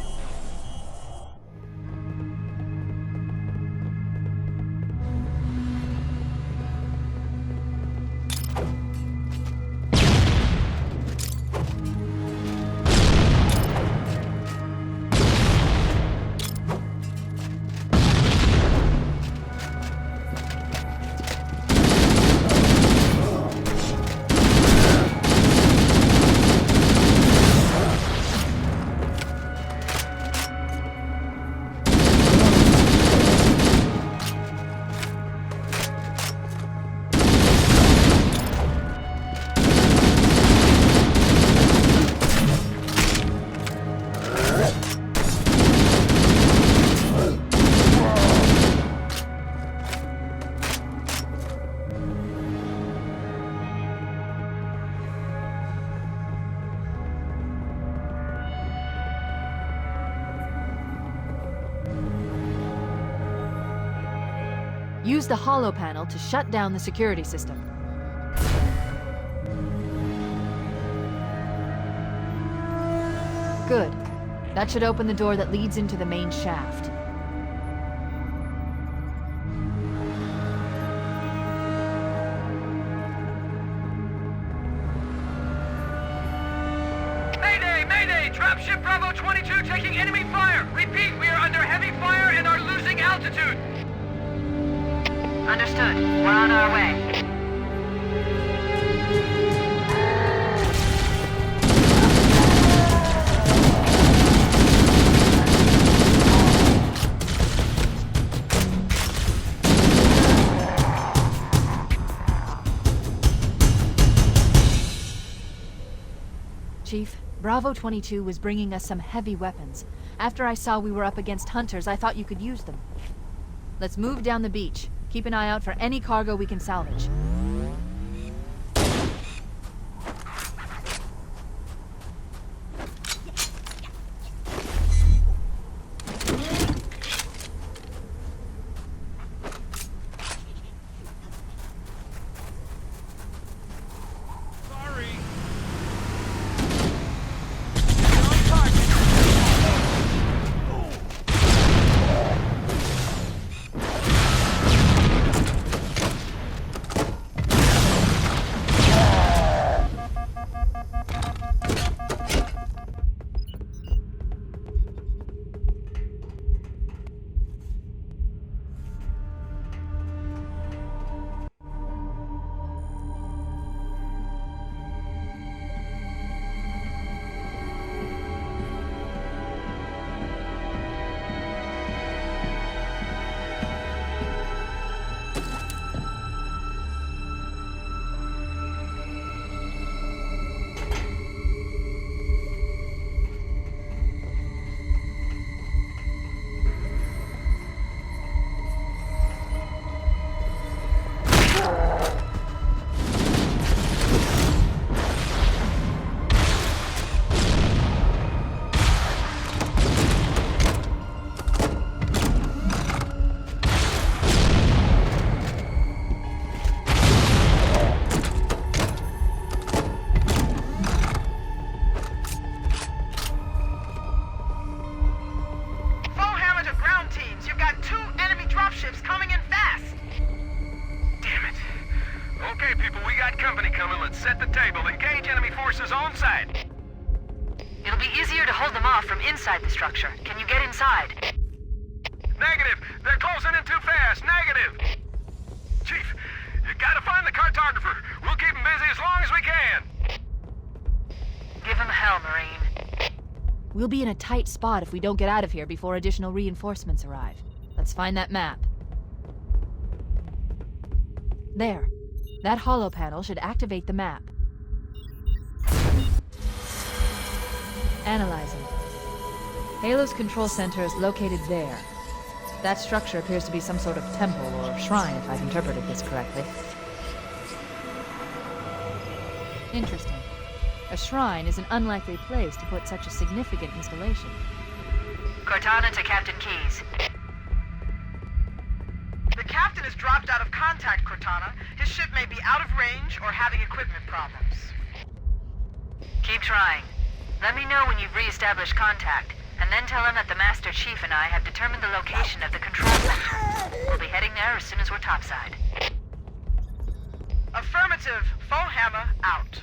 Use the holo panel to shut down the security system. Good. That should open the door that leads into the main shaft. Mayday! Mayday! Dropship Bravo 22 taking enemy fire! Repeat, we are under heavy fire and are losing altitude! Understood. We're on our way. Chief, Bravo 22 was bringing us some heavy weapons. After I saw we were up against hunters, I thought you could use them. Let's move down the beach. Keep an eye out for any cargo we can salvage. Inside the structure. Can you get inside? Negative! They're closing in too fast! Negative! Chief, you gotta find the cartographer. We'll keep him busy as long as we can. Give him hell, Marine. We'll be in a tight spot if we don't get out of here before additional reinforcements arrive. Let's find that map. There. That holo panel should activate the map. Analyzing. Halo's control center is located there. That structure appears to be some sort of temple or shrine, if I've interpreted this correctly. Interesting. A shrine is an unlikely place to put such a significant installation. Cortana to Captain Keyes. The captain has dropped out of contact, Cortana. His ship may be out of range or having equipment problems. Keep trying. Let me know when you've re-established contact, and then tell him that the Master Chief and I have determined the location of the control center. We'll be heading there as soon as we're topside. Affirmative. Foehammer out.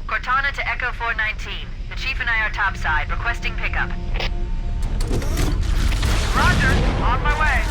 Cortana to Echo 419. The Chief and I are topside, requesting pickup. Roger. On my way.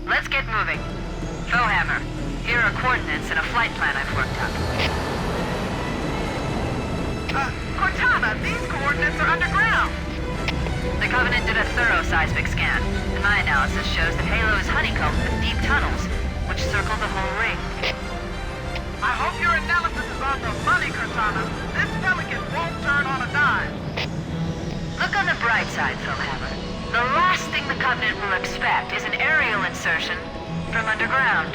Let's get moving. Foehammer, here are coordinates and a flight plan I've worked up. Cortana, these coordinates are underground. The Covenant did a thorough seismic scan, and my analysis shows that Halo is honeycombed with deep tunnels, which circle the whole ring. I hope your analysis is on the money, Cortana. This Pelican won't turn on a dime. Look on the bright side, Foehammer. The last thing the Covenant will expect is an aerial insertion from underground.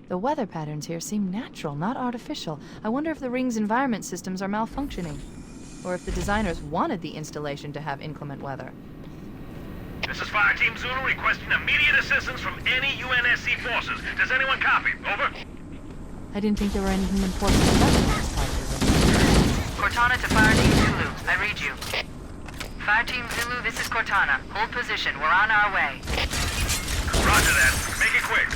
The weather patterns here seem natural, not artificial. I wonder if the ring's environment systems are malfunctioning, or if the designers wanted the installation to have inclement weather. This is Fire Team Zulu requesting immediate assistance from any UNSC forces. Does anyone copy? Over. I didn't think there were anything important to cover in this part of the ring. Cortana to Fire Team Zulu. I read you. Fire Team Zulu, this is Cortana. Hold position. We're on our way. Roger that. Make it quick.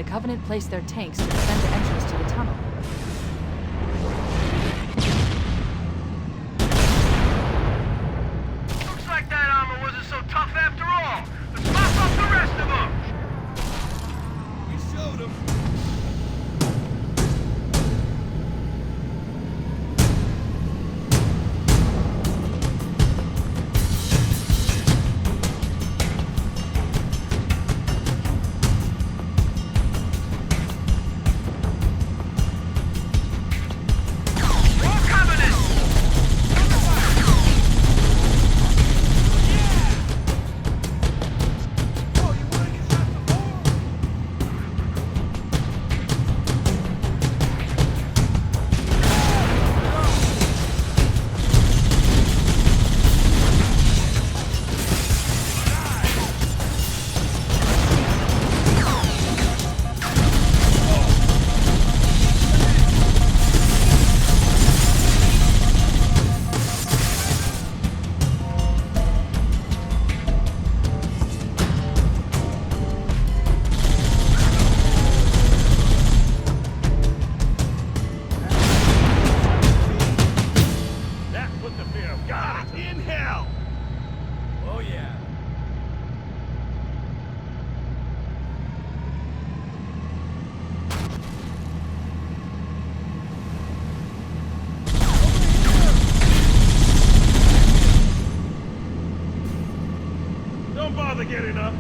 Covenant placed their tanks to defend the entrance to the tunnel. Looks like that armor wasn't so tough after all. Let's mop up the rest of them. We showed them. getting up.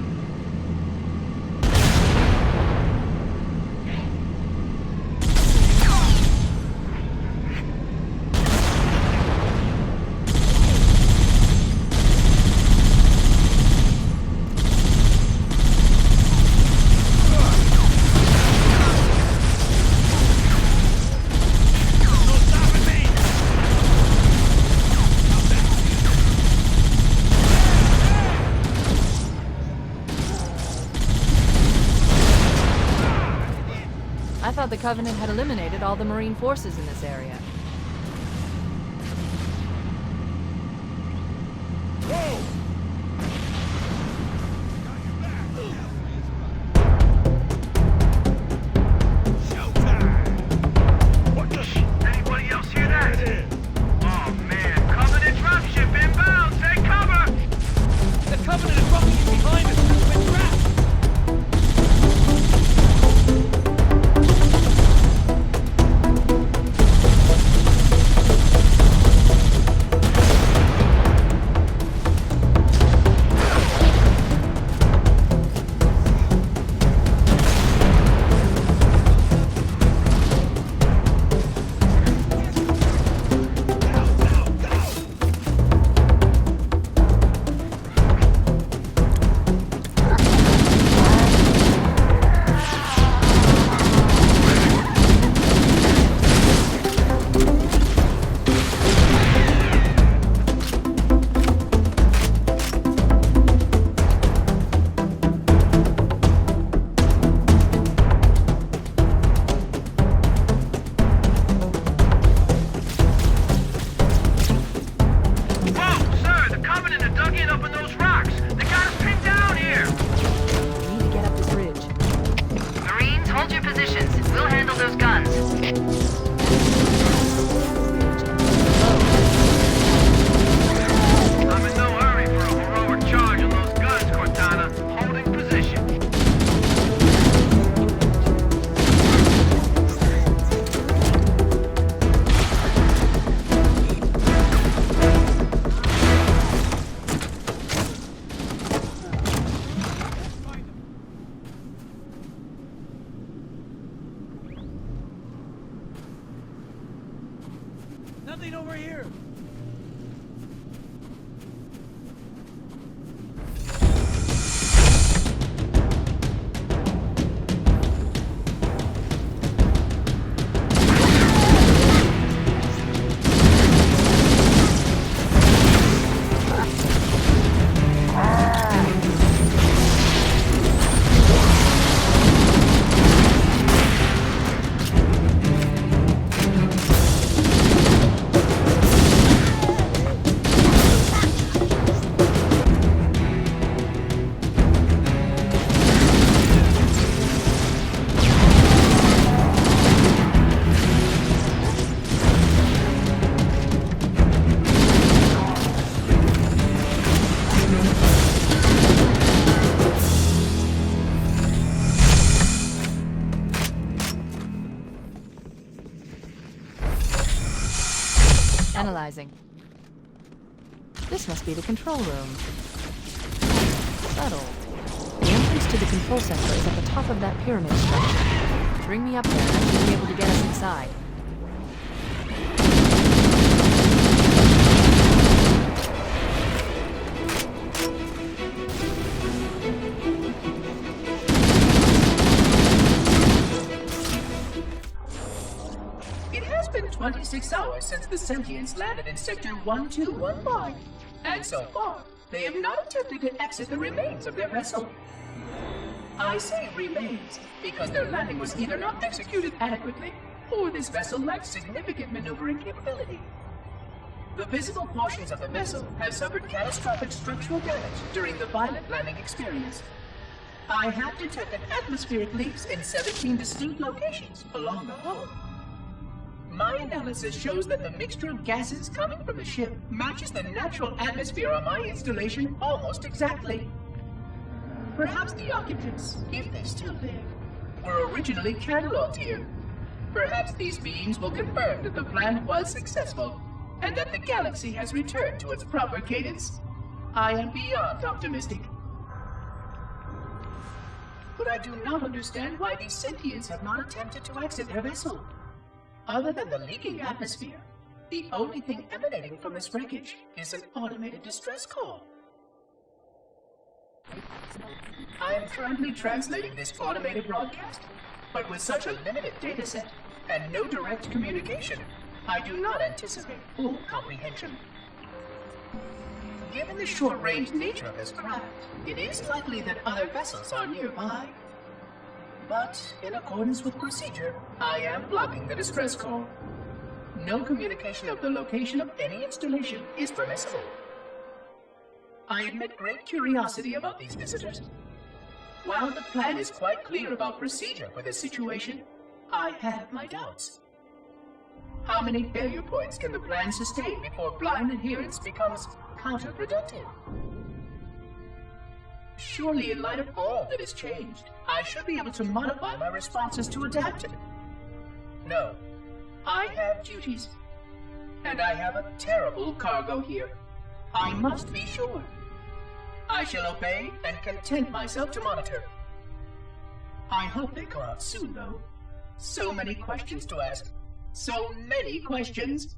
I thought the Covenant had eliminated all the Marine forces in this area. What the Anybody else hear that? Oh man, Covenant dropship inbound! Take cover! The Covenant is rolling in behind us! We're trapped! Nothing over here! Analyzing. This must be the control room. Subtle. The entrance to the control center is at the top of that pyramid structure. Bring me up there and I should be able to get us inside. It has been 26 hours since the Sentients landed in Sector 1215, and so far, they have not attempted to exit the remains of their vessel. I say remains because their landing was either not executed adequately, or this vessel lacks significant maneuvering capability. The visible portions of the vessel have suffered catastrophic structural damage during the violent landing experience. I have detected atmospheric leaks in 17 distinct locations along the hull. My analysis shows that the mixture of gases coming from the ship matches the natural atmosphere on my installation almost exactly. Perhaps the occupants, if they're still there, were originally cataloged here. Perhaps these beams will confirm that the plan was successful, and that the galaxy has returned to its proper cadence. I am beyond optimistic. but I do not understand why these sentients have not attempted to exit their vessel. Other than the leaking atmosphere, the only thing emanating from this wreckage is an automated distress call. I am currently translating this automated broadcast, but with such a limited dataset and no direct communication, I do not anticipate full comprehension. Given the short-range nature of this craft, it is likely that other vessels are nearby. But, in accordance with procedure, I am blocking the distress call. No communication of the location of any installation is permissible. I admit great curiosity about these visitors. While the plan is quite clear about procedure for this situation, I have my doubts. How many failure points can the plan sustain before blind adherence becomes counterproductive? Surely, in light of all that has changed, I should be able to modify my responses to adapt to it. No, I have duties. And I have a terrible cargo here. I must be sure. I shall obey and content myself to monitor. I hope they come out soon, though. So many questions to ask. So many questions.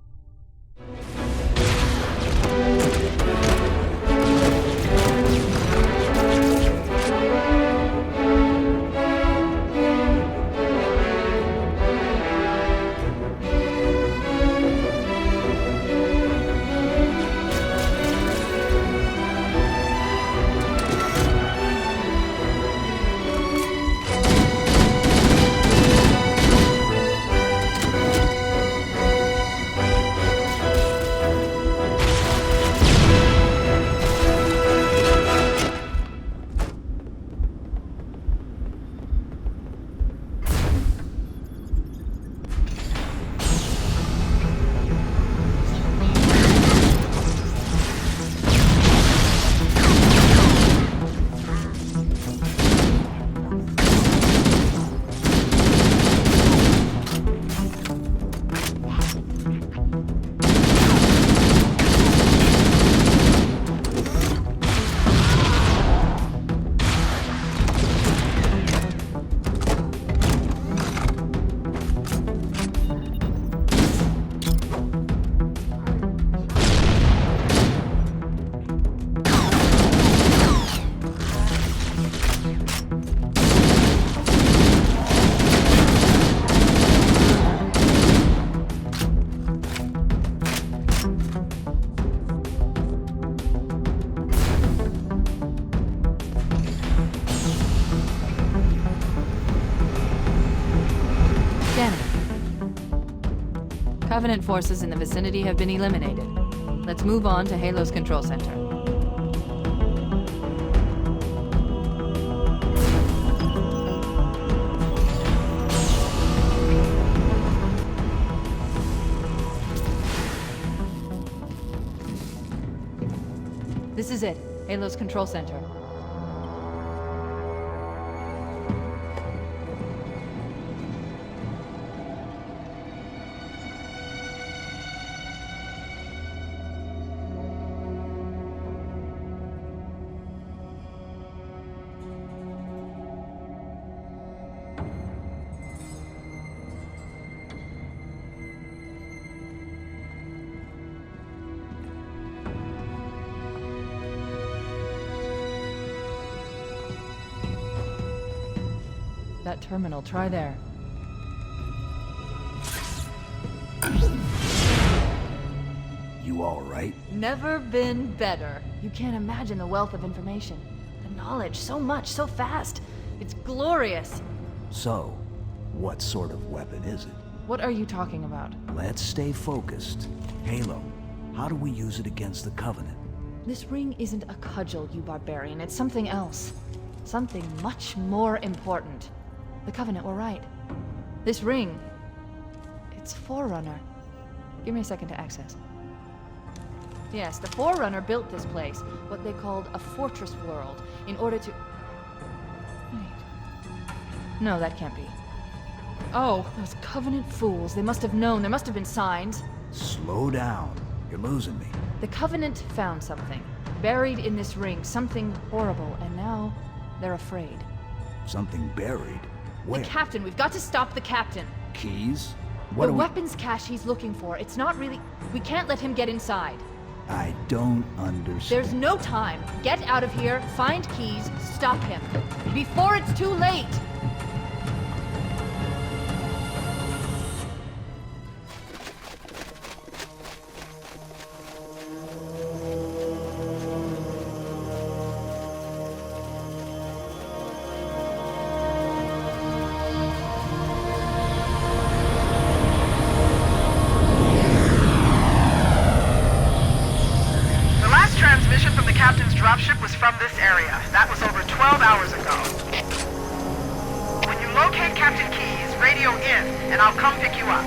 Covenant forces in the vicinity have been eliminated. Let's move on to Halo's control center. This is it, Halo's control center. That terminal, try there. You all right? Never been better. You can't imagine the wealth of information. The knowledge, so much, so fast. It's glorious. So, what sort of weapon is it? What are you talking about? Let's stay focused. Halo, how do we use it against the Covenant? This ring isn't a cudgel, you barbarian. It's something else. Something much more important. The Covenant were right. This ring, it's Forerunner. Give me a second to access. Yes, the Forerunner built this place, what they called a fortress world, in order to... Wait. No, that can't be. Oh, those Covenant fools. They must have known. There must have been signs. Slow down. You're losing me. The Covenant found something. Buried in this ring. Something horrible. And now, they're afraid. Something buried? Where? The captain. We've got to stop the captain. Keys? What The do we... weapons cache he's looking for. It's not really... We can't let him get inside. I don't understand. There's no time. Get out of here, find keys, stop him. Before it's too late! Transmission from the captain's dropship was from this area. That was over 12 hours ago. When you locate Captain Keyes, radio in, and I'll come pick you up.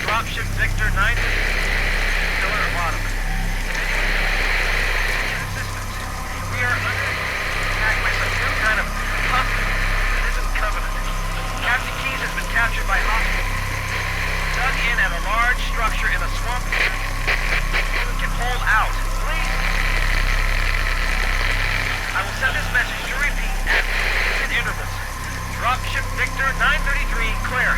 Dropship Victor 9, still at the bottom. We are under attack by some new kind of pup. This isn't Covenant. Captain Keyes has been captured by hostiles. Dug in at a large structure in a swamp. You can hold out. Please. I will send this message to repeat at intervals. Dropship Victor 933, clear.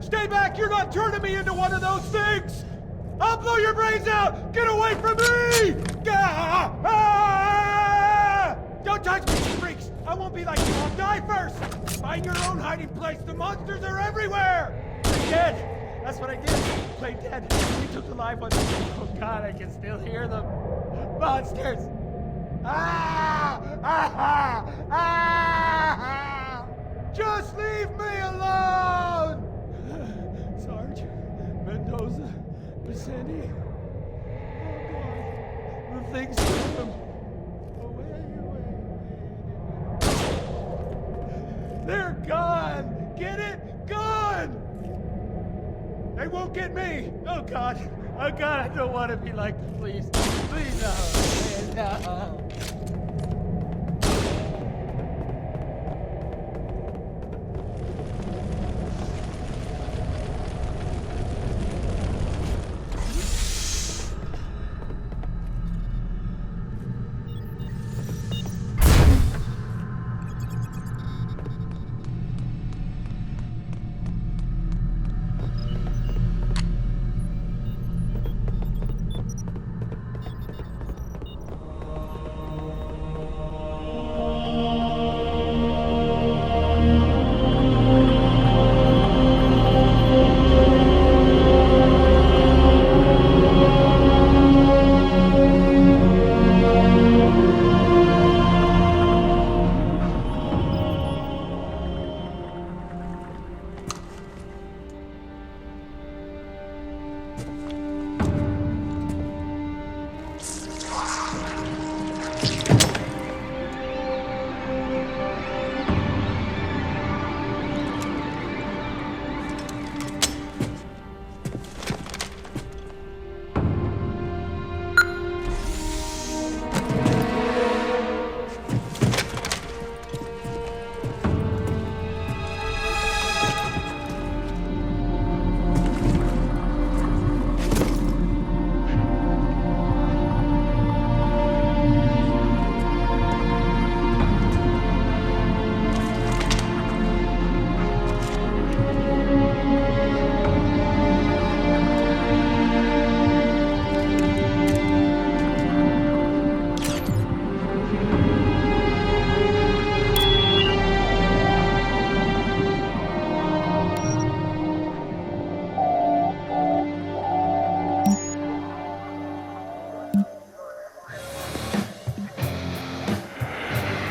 Stay back! You're not turning me into one of those things! I'll blow your brains out! Get away from me! Ah! Ah! Don't touch me, you freaks! I won't be like you, I'll die first! Find your own hiding place, the monsters are everywhere! Play dead! That's what I did! Play dead! You took the live ones. Oh god, I can still hear them! Monsters! Ah! Just leave me alone! Sarge, Mendoza, Vicente. Oh God, the things took them. They're gone! Get it? Gone! They won't get me! Oh God! Oh God, I don't want to be like this. Please. Please, no. Man, no.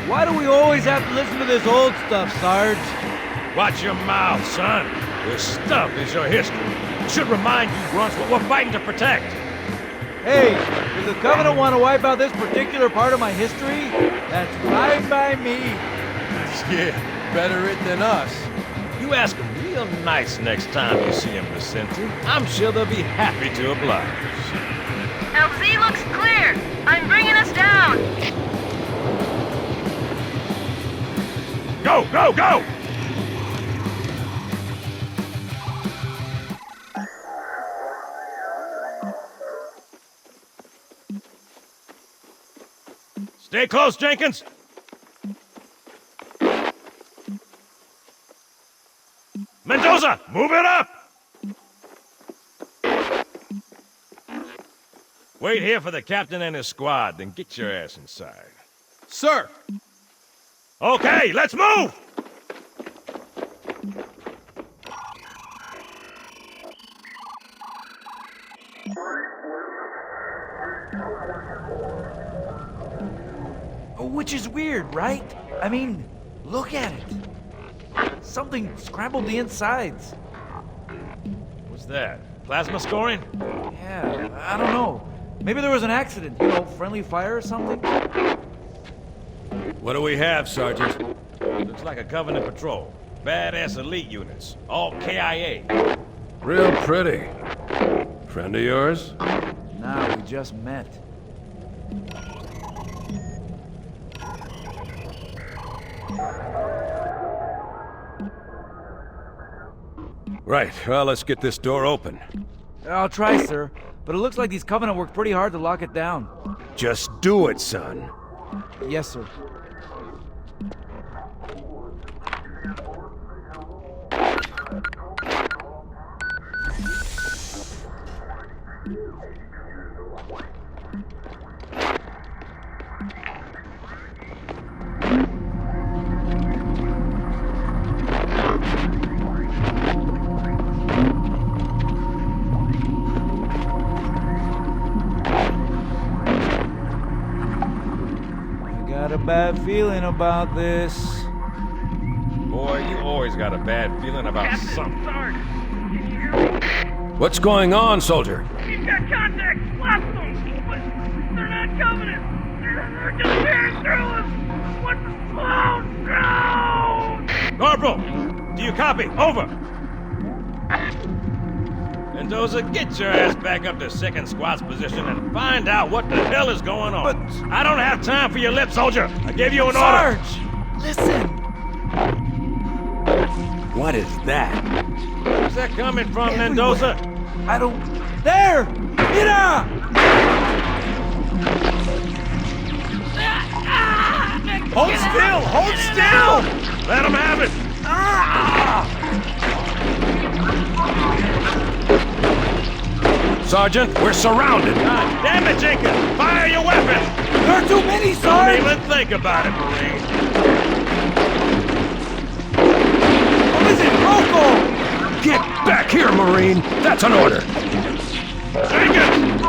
Why do we always have to listen to this old stuff, Sarge? Watch your mouth, son. This stuff is your history. It should remind you, Grunts, what we're fighting to protect. Hey, does the Covenant want to wipe out this particular part of my history? That's fine by me. Yeah, better it than us. You ask them real nice next time you see them, Vicente. I'm sure they'll be happy to oblige. LZ looks clear. I'm bringing us down. Go, go, go! Stay close, Jenkins. Mendoza, move it up! Wait here for the captain and his squad, then get your ass inside. Sir! Okay, let's move! Which is weird, right? I mean, look at it. Something scrambled the insides. What's that? Plasma scoring? Yeah, I don't know. Maybe there was an accident, you know, friendly fire or something? What do we have, Sergeant? Looks like a Covenant patrol. Badass elite units. All KIA. Real pretty. Friend of yours? Nah, we just met. Right, well, let's get this door open. I'll try, sir. But it looks like these Covenant worked pretty hard to lock it down. Just do it, son. Yes, sir. bad feeling about this. Boy, you always got a bad feeling about something. Sarge, can you hear me? What's going on, soldier? He's got contacts, lots of them, but they're not Covenant. They're just tearing through us. What's the clown? No! Corporal, do you copy? Over. Mendoza, get your ass back up to second squad's position and find out what the hell is going on. But I don't have time for your lip, soldier. I gave you an order. Sarge, listen. What is that? Where's that coming from, Mendoza? I don't... There! Mira! Hold still! Hold still! Let him have it! Sergeant, we're surrounded. God damn it, Jenkins! Fire your weapon! There are too many, Sarge! Don't even think about it, Marine. What is it, Rocco? Get back here, Marine! That's an order! Jenkins!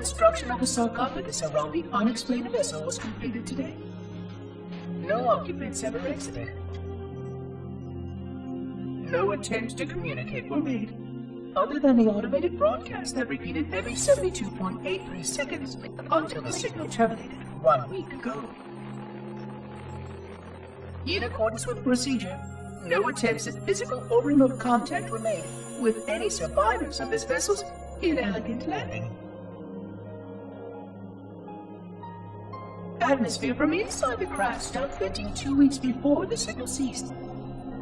construction of a sarcophagus around the unexplained vessel was completed today. No occupants ever exited. No attempts to communicate were made, other than the automated broadcast that repeated every 72.83 seconds until the signal terminated 1 week ago. In accordance with procedure, no attempts at physical or remote contact were made with any survivors of this vessel's inelegant landing. Atmosphere from inside the craft stopped venting 2 weeks before the signal ceased.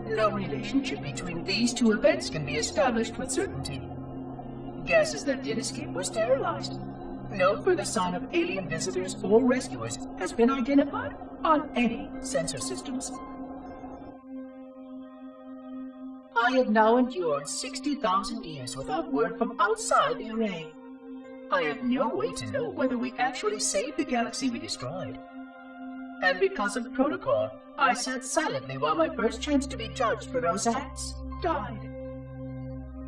No relationship between these two events can be established with certainty. Gases that did escape were sterilized. No further sign of alien visitors or rescuers has been identified on any sensor systems. I have now endured 60,000 years without word from outside the array. I have no way to know whether we actually saved the galaxy we destroyed. And because of protocol, I sat silently while my first chance to be judged for those acts died.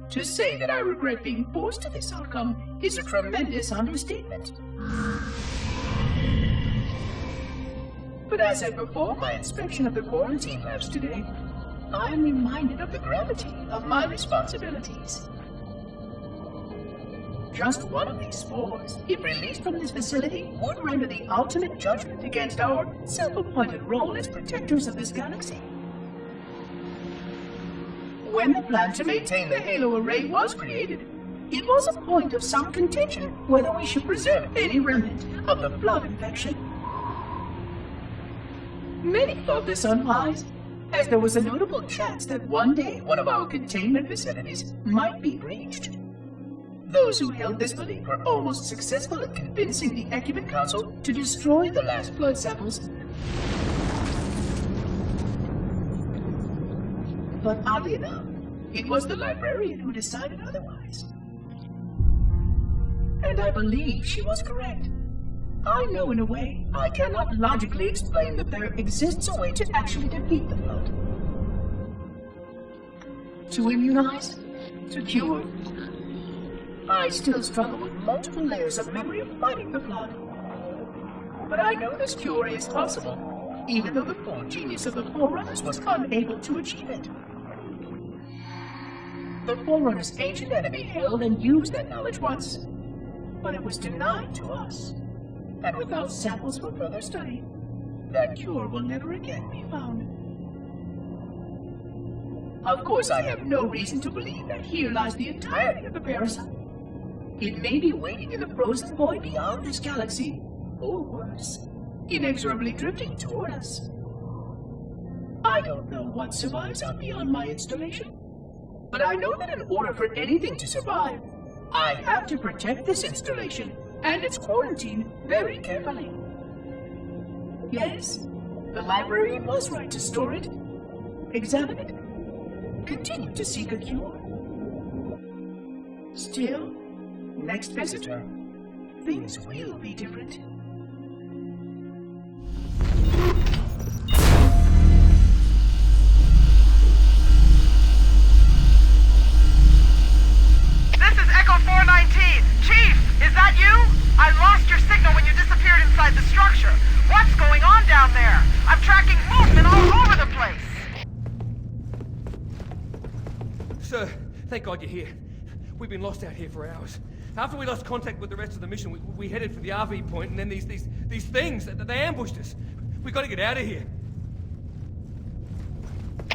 To say that I regret being forced to this outcome is a tremendous understatement. But as I perform my inspection of the quarantine labs today, I am reminded of the gravity of my responsibilities. Just one of these spores, if released from this facility, would render the ultimate judgment against our self-appointed role as protectors of this galaxy. When the plan to maintain the Halo array was created, it was a point of some contention whether we should preserve any remnant of the blood infection. Many thought this unwise, as there was a notable chance that one day one of our containment facilities might be breached. Those who held this belief were almost successful at convincing the Ecumen Council to destroy the last blood samples. But oddly enough, it was the librarian who decided otherwise. And I believe she was correct. I know in a way I cannot logically explain that there exists a way to actually defeat the blood. To immunize, to cure. I still struggle with multiple layers of memory of fighting the blood. But I know this cure is possible, even though the full genius of the Forerunners was unable to achieve it. The Forerunners' ancient enemy held and used that knowledge once, but it was denied to us. And without samples for further study, that cure will never again be found. Of course, I have no reason to believe that here lies the entirety of the parasite. It may be waiting in the frozen void beyond this galaxy, or worse, inexorably drifting toward us. I don't know what survives out beyond my installation, but I know that in order for anything to survive, I have to protect this installation and its quarantine very carefully. Yes, the librarian was right to store it, examine it, continue to seek a cure. Still, next visitor, things will be different. This is Echo 419. Chief, is that you? I lost your signal when you disappeared inside the structure. What's going on down there? I'm tracking movement all over the place. Sir, thank God you're here. We've been lost out here for hours. After we lost contact with the rest of the mission, we headed for the RV point, and then these things, they ambushed us. We gotta get out of here.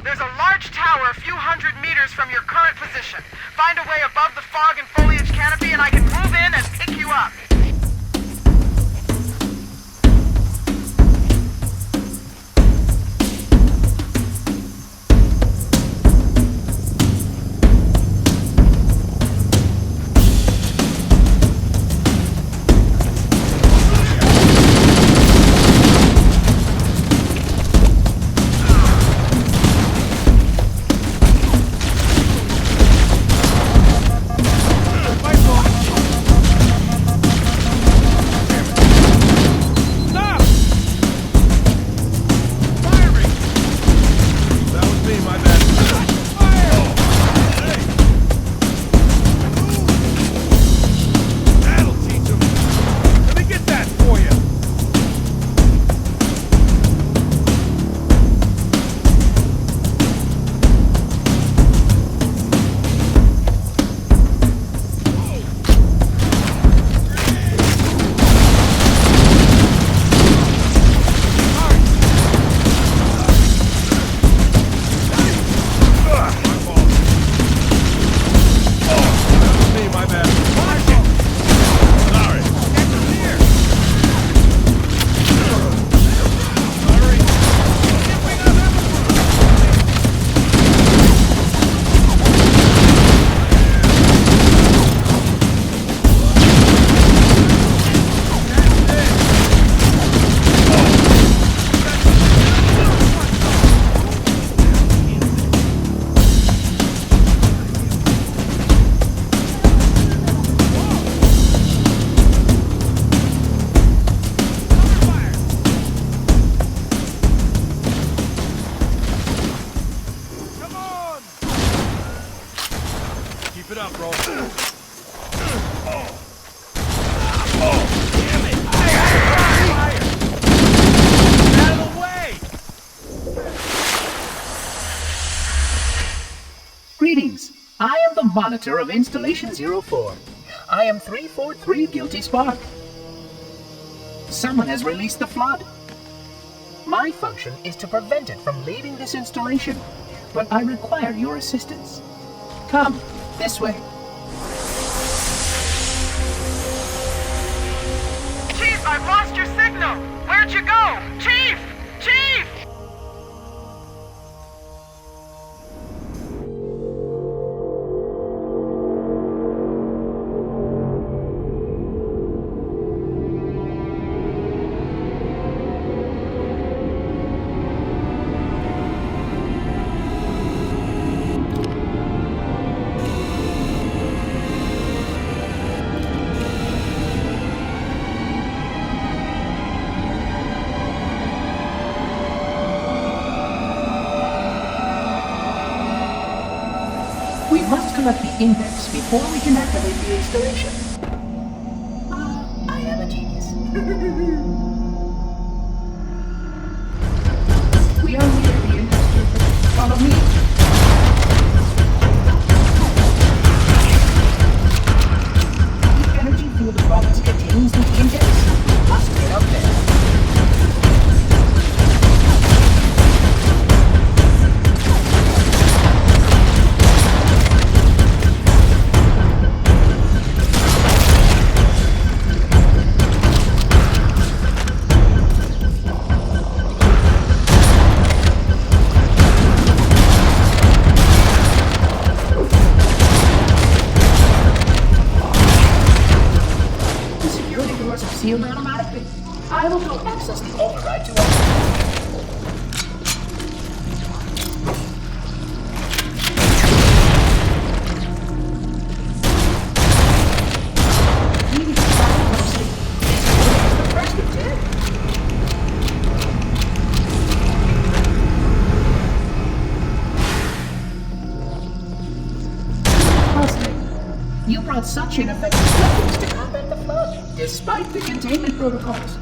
There's a large tower a few hundred meters from your current position. Find a way above the fog and foliage canopy, and I can move in and pick you up. Keep it up, bro. Damn it! Fire! Out of the way! Greetings. I am the monitor of Installation 04. I am 343 Guilty Spark. Someone has released the flood. My function is to prevent it from leaving this installation, but I require your assistance. Come, this way. Chief, I've lost your signal! Where'd you go? Chief! Chief! We must collect the index before we can activate the installation. I am a genius. We are near the index. Follow me. The energy field of rockets contains the index. We must get up there. Sealed automatically. I will go access the override to open. You brought such ineffective weapons to combat the flood, despite the containment protocols.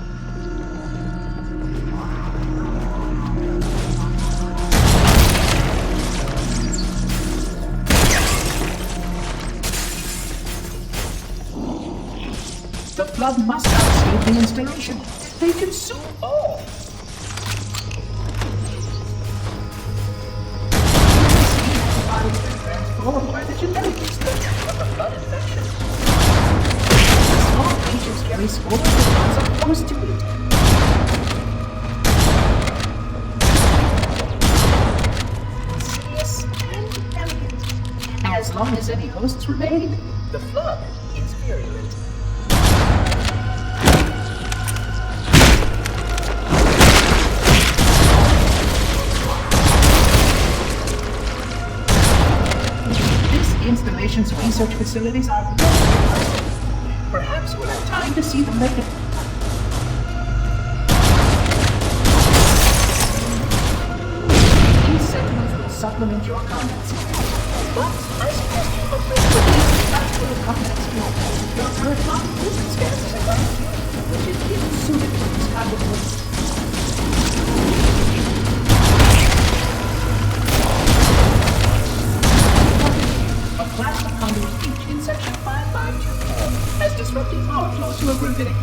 The flood must outsave the installation. They consume all. Bodies are transformed by the genetic exposure of the flood infection. Small creatures carry spores that cause a force to eat. Serious and elegant. As long as any hosts remain, the flood is virulent. Installation's research facilities are very impressive. Perhaps we'll have time to see them later. These sentinels will supplement your combat skills. But I suggest you upgrade for these practical combat skills. Your current body movement stance is advanced, which is ill-suited for this kind of work. A plasma conduit leak in section 5524 has disrupted power flow to a gravitic.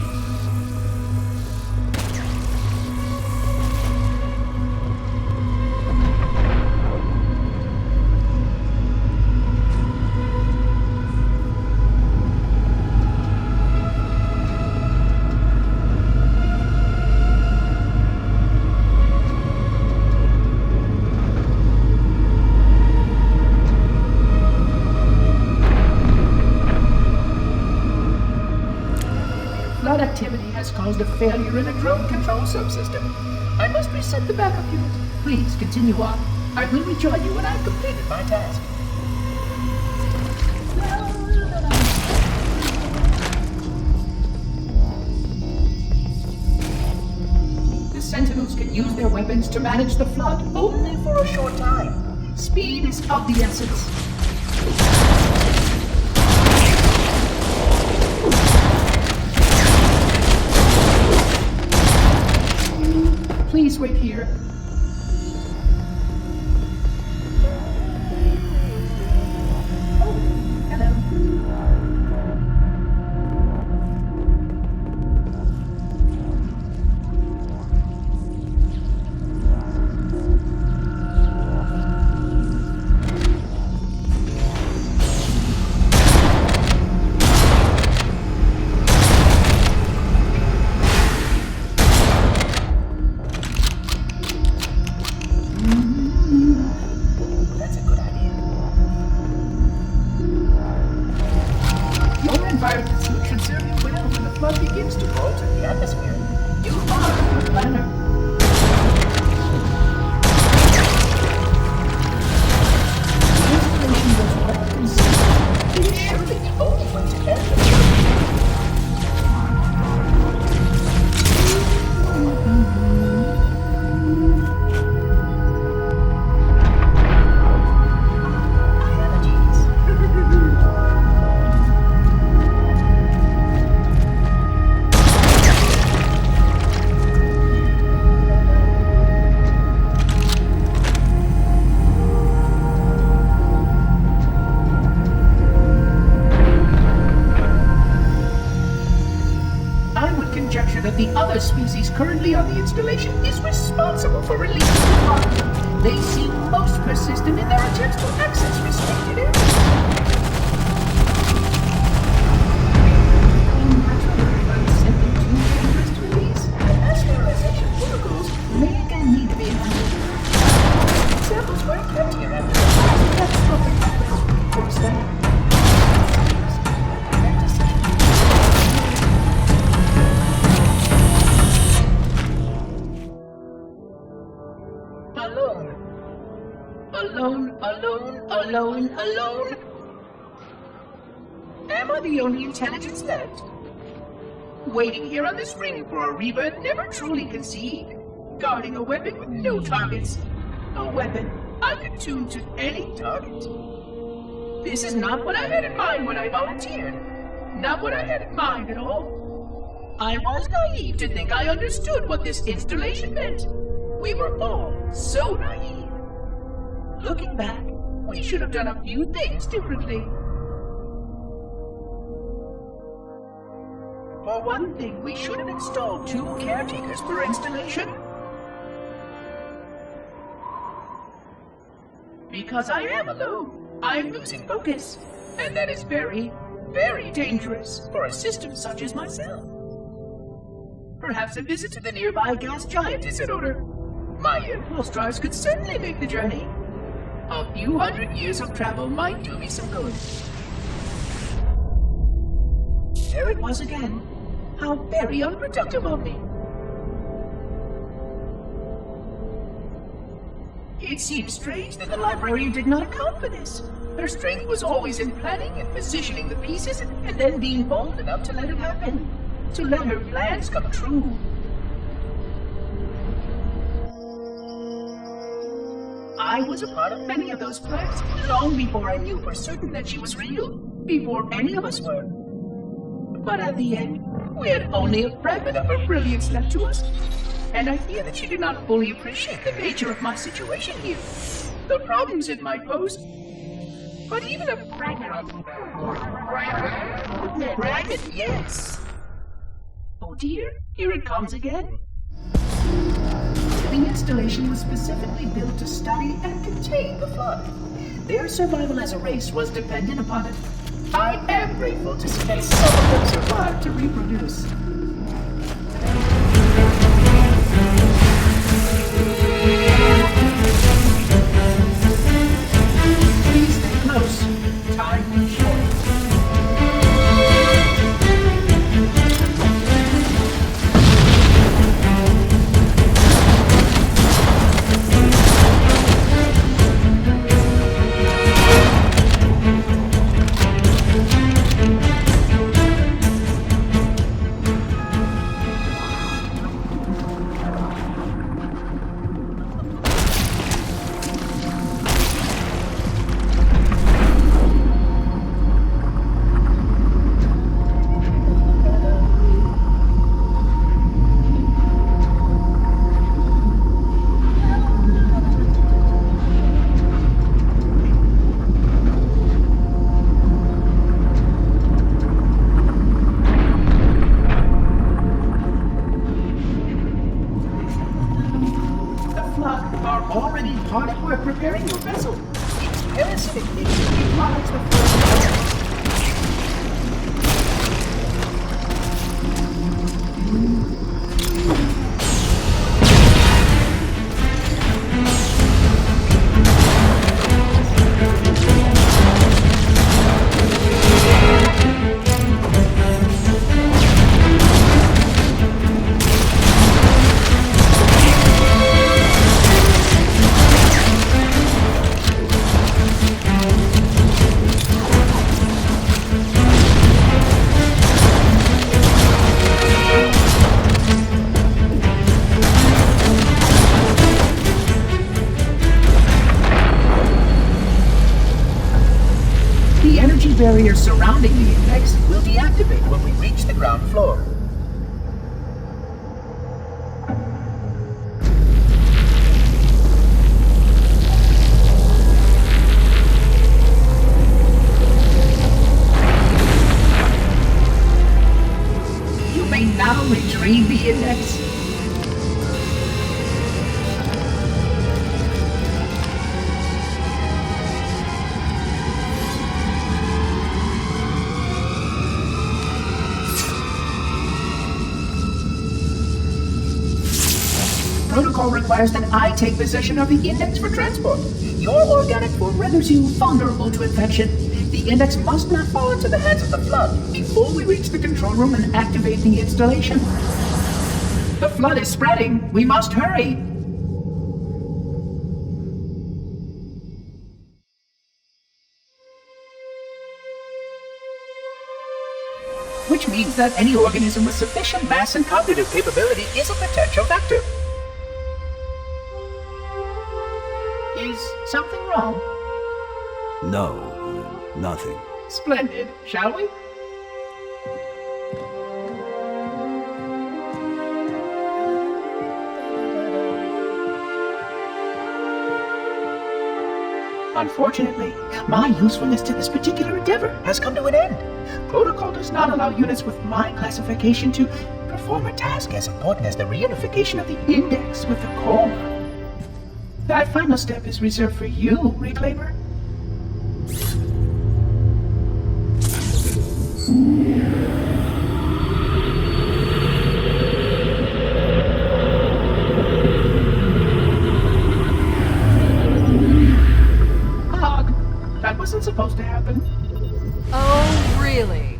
Flood activity has caused a failure in a drone control subsystem. I must reset the backup unit. Please continue on. I will rejoin you when I've completed my task. The Sentinels can use their weapons to manage the flood only for a short time. Speed is of the essence. environment suit should serve you well when the flood begins to alter the atmosphere. You are a good planner. The installation was well conceived. It is surely the only way to end the that the other species currently on the installation is responsible for releasing the flood. They seem most persistent in their attempts to access restricted areas. Simply too dangerous to release, and as sterilization protocols may again need to be implemented. Samples were kept here after the last catastrophic events for study. Alone. Am I the only intelligence left? Waiting here on this ring for a rebirth never truly conceived. Guarding a weapon with no targets. A weapon I could tune to any target. This is not what I had in mind when I volunteered. Not what I had in mind at all. I was naive to think I understood what this installation meant. We were all so naive. Looking back, we should have done a few things differently. For one thing, we should have installed 2 caretakers per installation. Because I am alone, I'm losing focus. And that is very, very dangerous for a system such as myself. Perhaps a visit to the nearby gas giant is in order. My impulse drives could certainly make the journey. A few hundred years of travel might do me some good. There it was again. How very unproductive of me. It seems strange that the librarian did not account for this. Her strength was always in planning and positioning the pieces and then being bold enough to let it happen. To let her plans come true. I was a part of many of those plans long before I knew for certain that she was real, before any of us were. But at the end, we had only a fragment of her brilliance left to us, and I fear that she did not fully appreciate the nature of my situation here, the problems it might pose. But even a fragment of... Fragment, yes! Oh dear, here it comes again. The installation was specifically built to study and contain the flood. Their survival as a race was dependent upon it. I am grateful to see that some of them survived to reproduce. Please stay close. Time is short. barrier surrounding the index will deactivate when we reach the ground floor. You may now retrieve the index. Protocol requires that I take possession of the index for transport. Your organic form renders you vulnerable to infection. The index must not fall into the hands of the Flood before we reach the control room and activate the installation. The Flood is spreading. We must hurry. Which means that any organism with sufficient mass and cognitive capability is a potential vector. Is something wrong? No, nothing. Splendid, shall we? Unfortunately, my usefulness to this particular endeavor has come to an end. Protocol does not allow units with my classification to perform a task as important as the reunification of the index with the core. That final step is reserved for you, Reclaimer. That wasn't supposed to happen. Oh, really?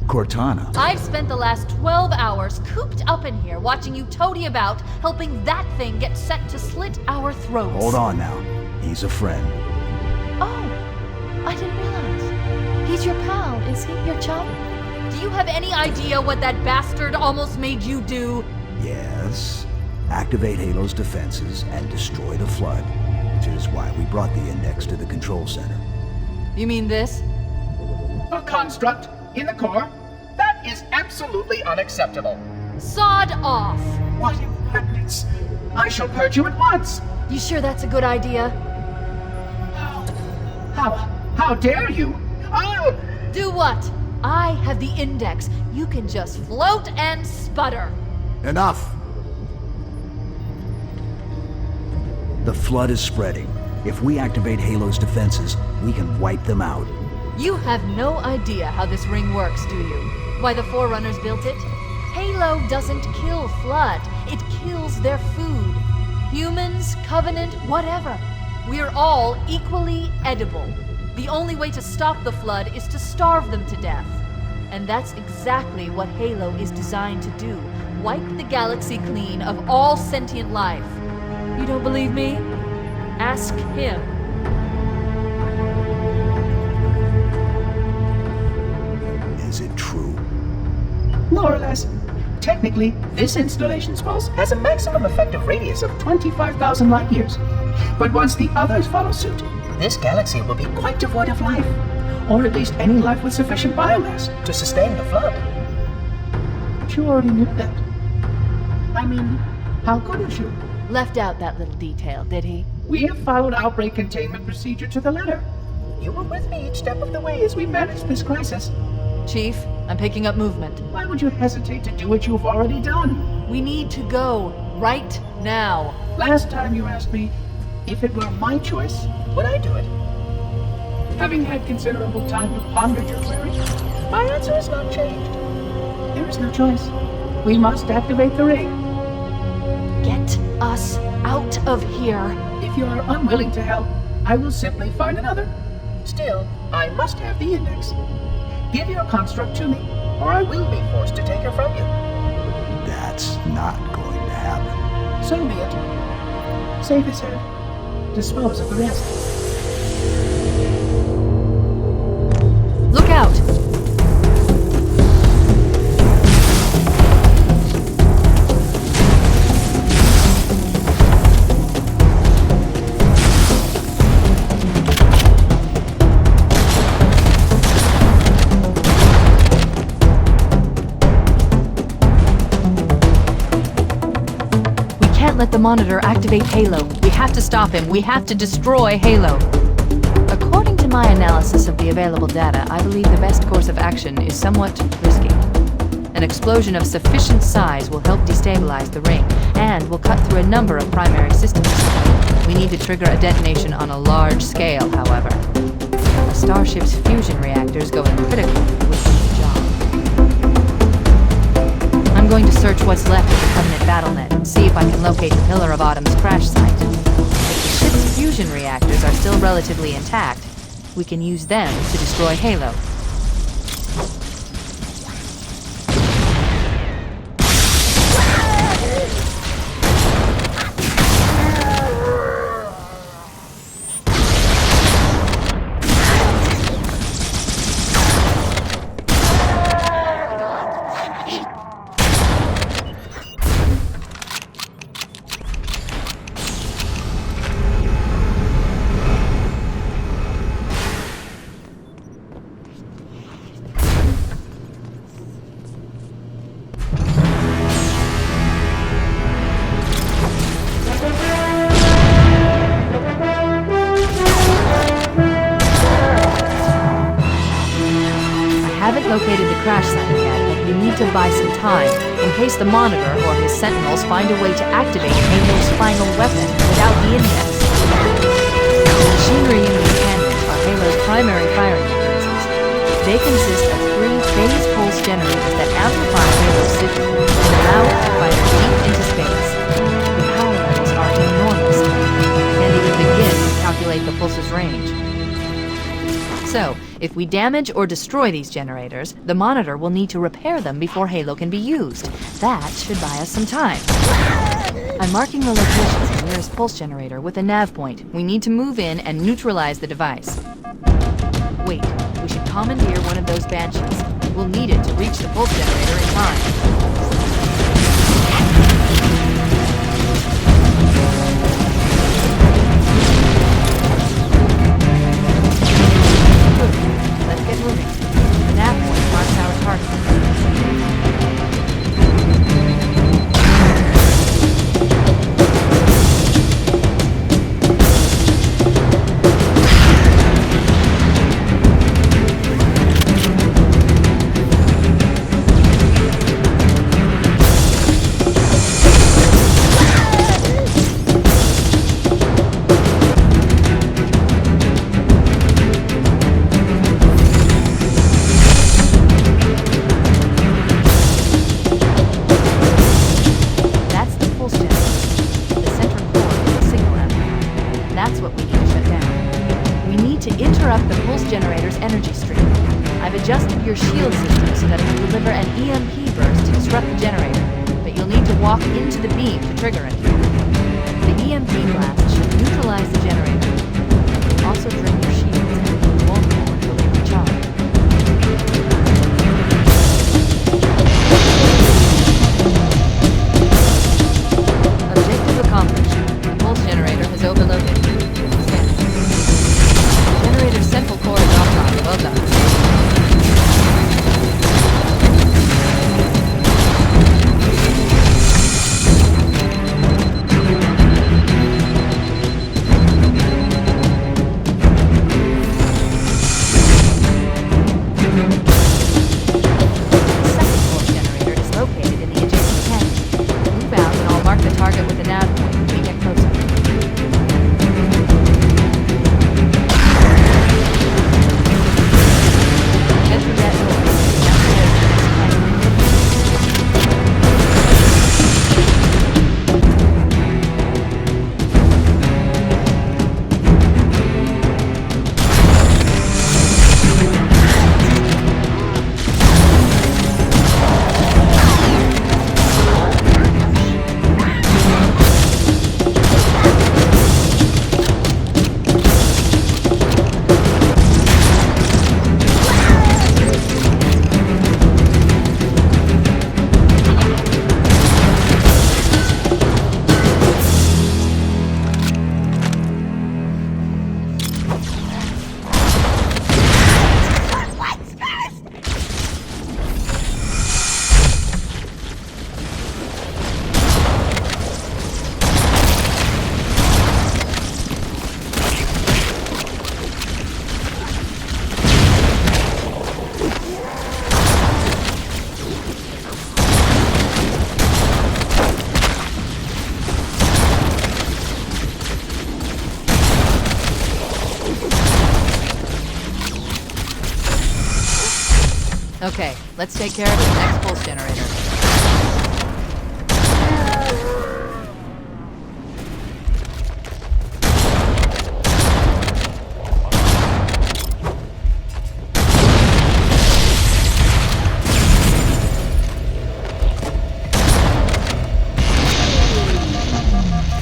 Cortana. I've spent the last 12 hours cooped up in here watching you toady about, helping that thing get set to slit our throats. Hold on now. He's a friend. Oh, I didn't realize. He's your pal, is he? Your chum? Do you have any idea what that bastard almost made you do? Yes. Activate Halo's defenses and destroy the Flood, which is why we brought the index to the control center. You mean this? A construct in the core? That is absolutely unacceptable. Sod off! What impertinence! I shall purge you at once! You sure that's a good idea? How dare you? I'll... Do what? I have the index. You can just float and sputter. Enough! The Flood is spreading. If we activate Halo's defenses, we can wipe them out. You have no idea how this ring works, do you? Why the Forerunners built it? Halo doesn't kill Flood. It kills their food. Humans, Covenant, whatever. We're all equally edible. The only way to stop the Flood is to starve them to death. And that's exactly what Halo is designed to do. Wipe the galaxy clean of all sentient life. You don't believe me? Ask him. Is it true? More or less. Technically, this installation's pulse has a maximum effective radius of 25,000 light years. But once the others follow suit, this galaxy will be quite devoid of life. Or at least any life with sufficient biomass to sustain the Flood. But you already knew that. I mean, how couldn't you? Left out that little detail, did he? We have followed outbreak containment procedure to the letter. You were with me each step of the way as we managed this crisis. Chief, I'm picking up movement. Why would you hesitate to do what you've already done? We need to go right now. Last time you asked me, if it were my choice, would I do it? Having had considerable time to ponder your query, my answer has not changed. There is no choice. We must activate the ring. Get us out of here. If you are unwilling to help, I will simply find another. Still, I must have the index. Give your construct to me, or I will be forced to take her from you. That's not going to happen. So be it. Save his head. Dispose of the rest. Look out! let the Monitor activate Halo. We have to stop him. We have to destroy Halo. According to my analysis of the available data, I believe the best course of action is somewhat risky. An explosion of sufficient size will help destabilize the ring, and will cut through a number of primary systems. We need to trigger a detonation on a large scale, however. A starship's fusion reactors going critical would be the job. I'm going to search what's left of the Covenant BattleNet and see if I can locate the Pillar of Autumn's crash site. If the ship's fusion reactors are still relatively intact, we can use them to destroy Halo. Located the crash site yet, but we need to buy some time in case the Monitor or his Sentinels find a way to activate Halo's final weapon without the index. The machinery in these cannons are Halo's primary firing mechanisms. They consist of 3 phase pulse generators that amplify Halo's signal and allow it to fire deep into space. The power levels are enormous, and even begin to calculate the pulse's range. So, if we damage or destroy these generators, the Monitor will need to repair them before Halo can be used. That should buy us some time. I'm marking the location of the nearest pulse generator with a nav point. We need to move in and neutralize the device. Wait, we should commandeer one of those Banshees. We'll need it to reach the pulse generator in time. Let's get moving. The nav point marks our target. Your shield system so that it will deliver an EMP burst to disrupt the generator, but you'll need to walk into the beam to trigger it. The EMP blast should neutralize the generator. Also drain your shields and be vulnerable until they recharge. Objective accomplished. The pulse generator has overloaded. Generator's central core is offline. Well done. Okay, let's take care of the next pulse generator.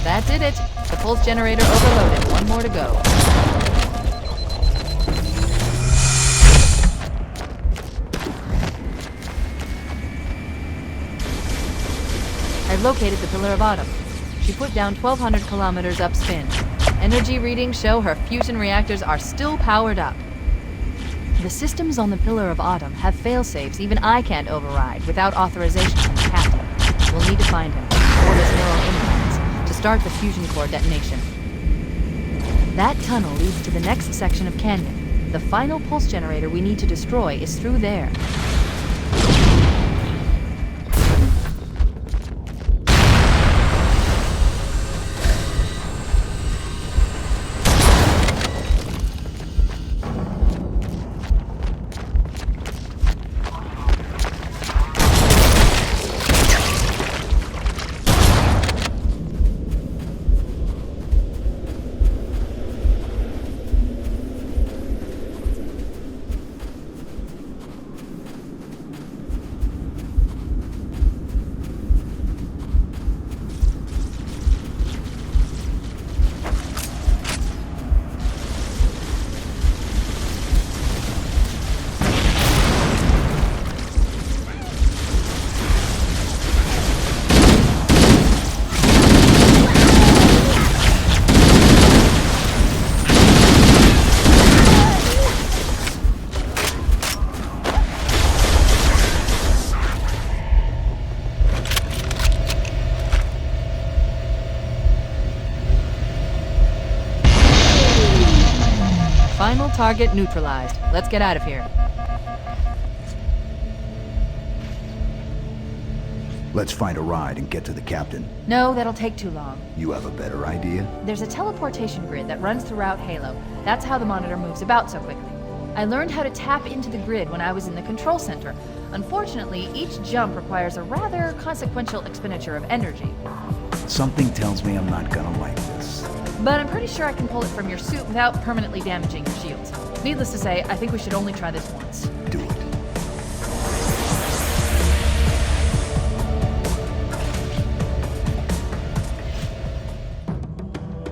That did it. The pulse generator overloaded. One more to go. I've located the Pillar of Autumn. She put down 1,200 kilometers upspin. Energy readings show her fusion reactors are still powered up. The systems on the Pillar of Autumn have failsafes even I can't override without authorization from the captain. We'll need to find him, or his neural implants, to start the fusion core detonation. That tunnel leads to the next section of canyon. The final pulse generator we need to destroy is through there. Final target neutralized. Let's get out of here. Let's find a ride and get to the captain. No, that'll take too long. You have a better idea? There's a teleportation grid that runs throughout Halo. That's how the monitor moves about so quickly. I learned how to tap into the grid when I was in the control center. Unfortunately, each jump requires a rather consequential expenditure of energy. Something tells me I'm not gonna like this. But I'm pretty sure I can pull it from your suit without permanently damaging your shields. Needless to say, I think we should only try this once. Do it.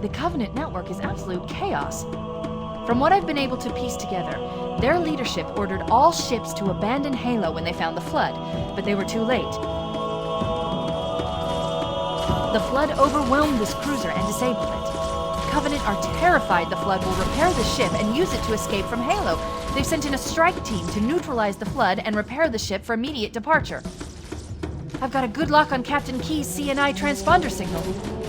The Covenant network is absolute chaos. From what I've been able to piece together, their leadership ordered all ships to abandon Halo when they found the Flood, but they were too late. The Flood overwhelmed this cruiser and disabled it. Covenant are terrified the Flood will repair the ship and use it to escape from Halo. They've sent in a strike team to neutralize the Flood and repair the ship for immediate departure. I've got a good lock on Captain Key's CNI transponder signal.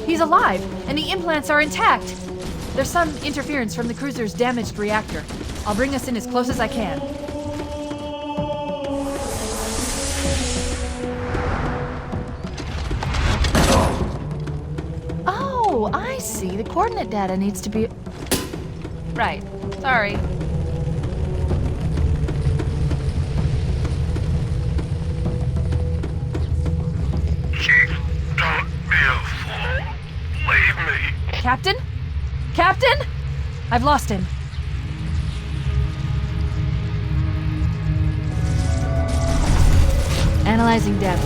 He's alive, and the implants are intact. There's some interference from the cruiser's damaged reactor. I'll bring us in as close as I can. Oh, I see. The coordinate data needs to be... Right. Sorry. Don't be a fool. Leave me. Captain? Captain? I've lost him. Analyzing damage.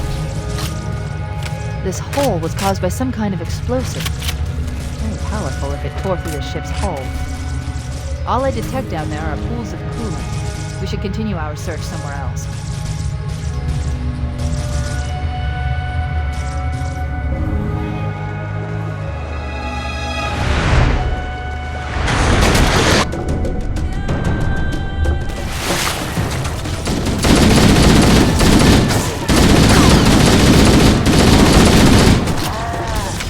This hole was caused by some kind of explosive. Very powerful if it tore through the ship's hull. All I detect down there are pools of coolant. We should continue our search somewhere else.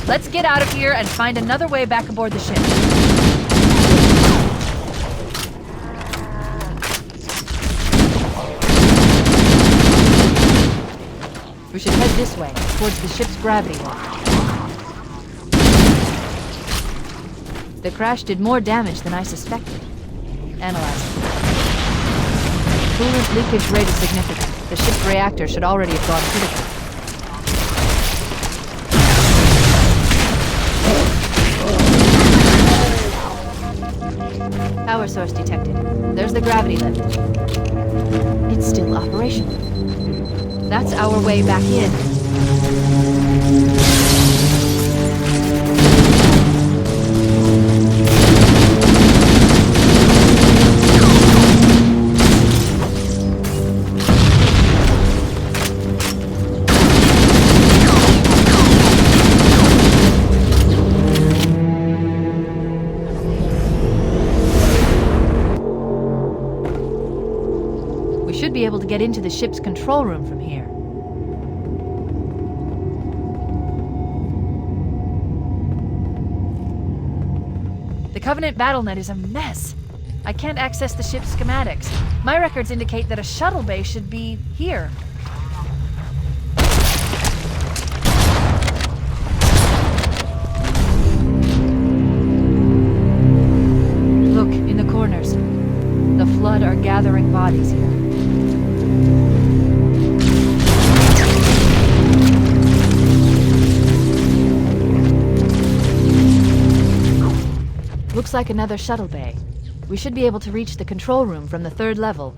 Let's get out of here and find another way back aboard the ship. We should head this way, towards the ship's gravity lock. The crash did more damage than I suspected. Analyzing. coolant leakage rate is significant. The ship's reactor should already have gone critical. Power source detected. There's the gravity lift. It's still operational. That's our way back in. Be able to get into the ship's control room from here. The Covenant BattleNet is a mess. I can't access the ship's schematics. My records indicate that a shuttle bay should be here. Look, in the corners. The Flood are gathering bodies here. Looks like another shuttle bay. We should be able to reach the control room from the 3rd level.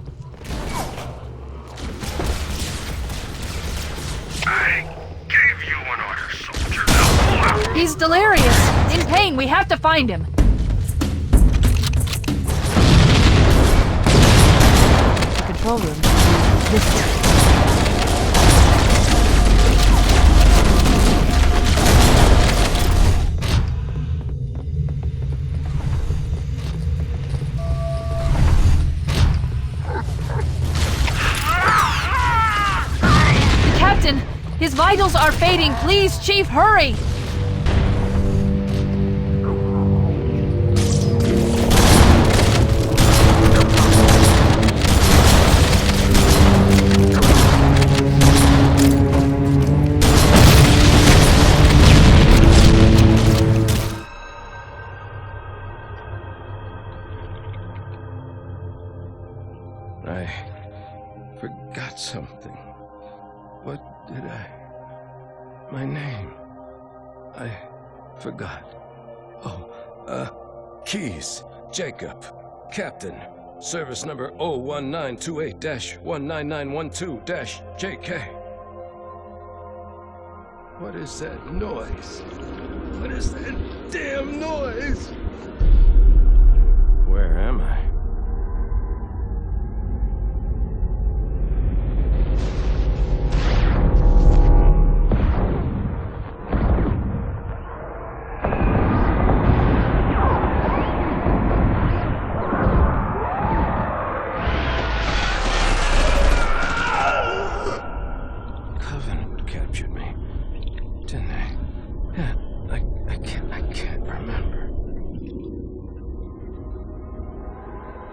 I gave you an order, soldier. Now pull out! He's delirious! In pain! We have to find him! The control room is this way. His vitals are fading. Please, Chief, hurry! I forgot something. What did I... My name. I forgot. Oh, Keys. Jacob. Captain. Service number 01928-19912-JK. What is that noise? What is that damn noise? Where am I?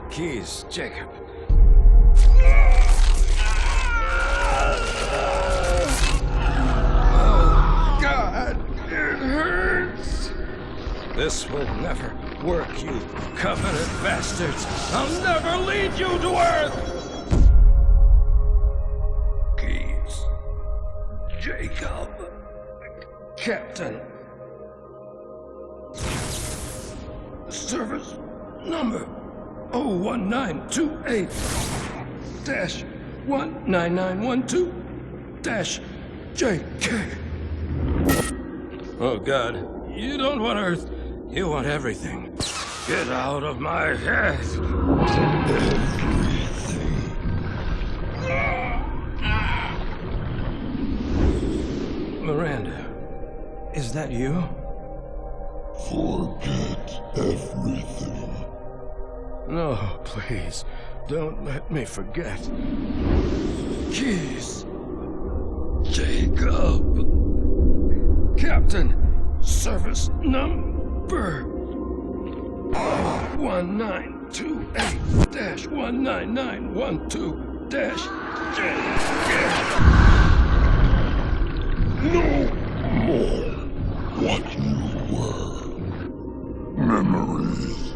Keys, Jacob. Oh, God, it hurts. This will never work, you Covenant bastards. I'll never lead you to Earth. Keys, Jacob. Captain. Service number 01928-19912-JK. Oh, God. You don't want Earth. You want everything. Get out of my head. Miranda, is that you? Forget everything. No, please, don't let me forget. Keys. Jacob. Captain, service number 1928-19912-JK. No more what you were. Memories.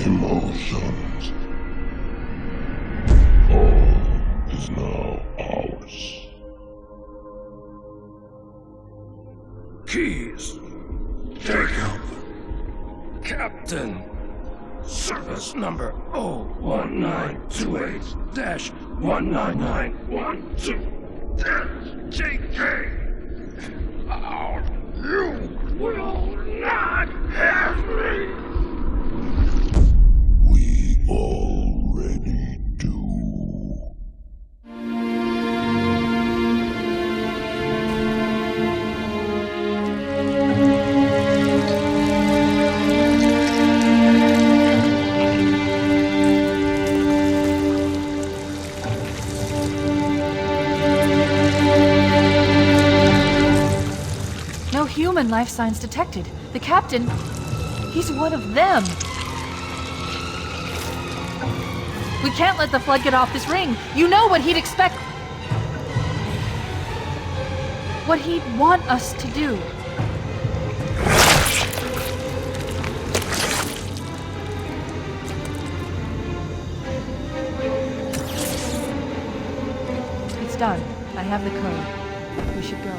Emotions. keys. Take him. Captain. Service number 01928-19912. JK. You will not have me. We already do. No human life signs detected. The captain, he's one of them. We can't let the flood get off this ring. You know what he'd expect. What he'd want us to do. It's done. I have the code. We should go.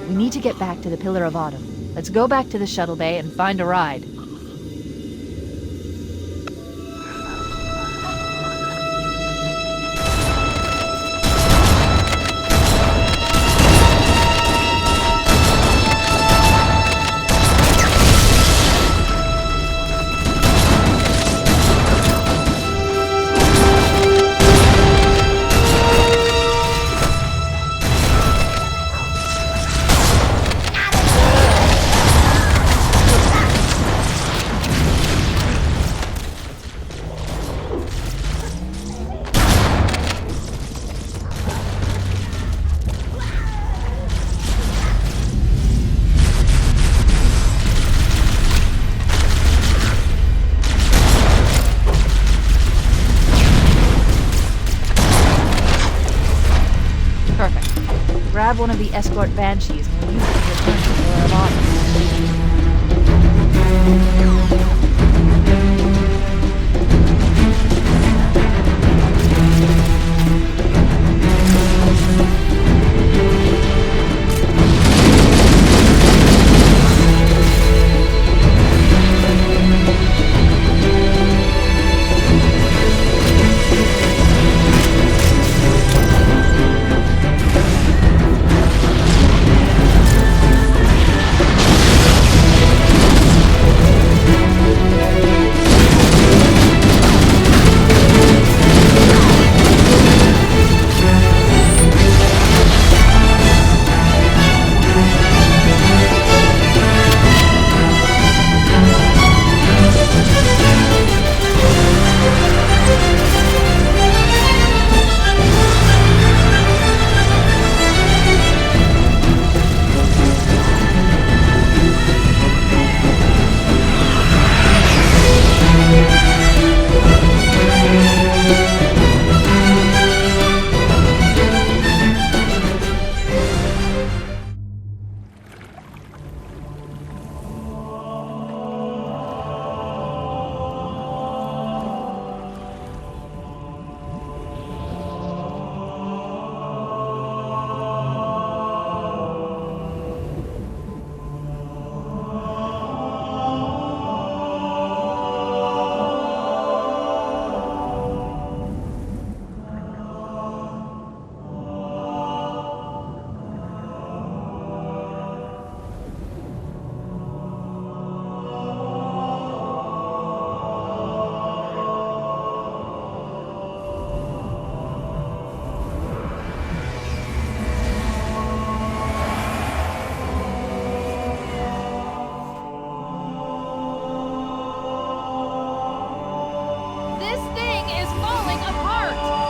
We need to get back to the Pillar of Autumn. Let's go back to the shuttle bay and find a ride. Grab one of the escort banshees and we'll use it to return to the Pillar of Autumn.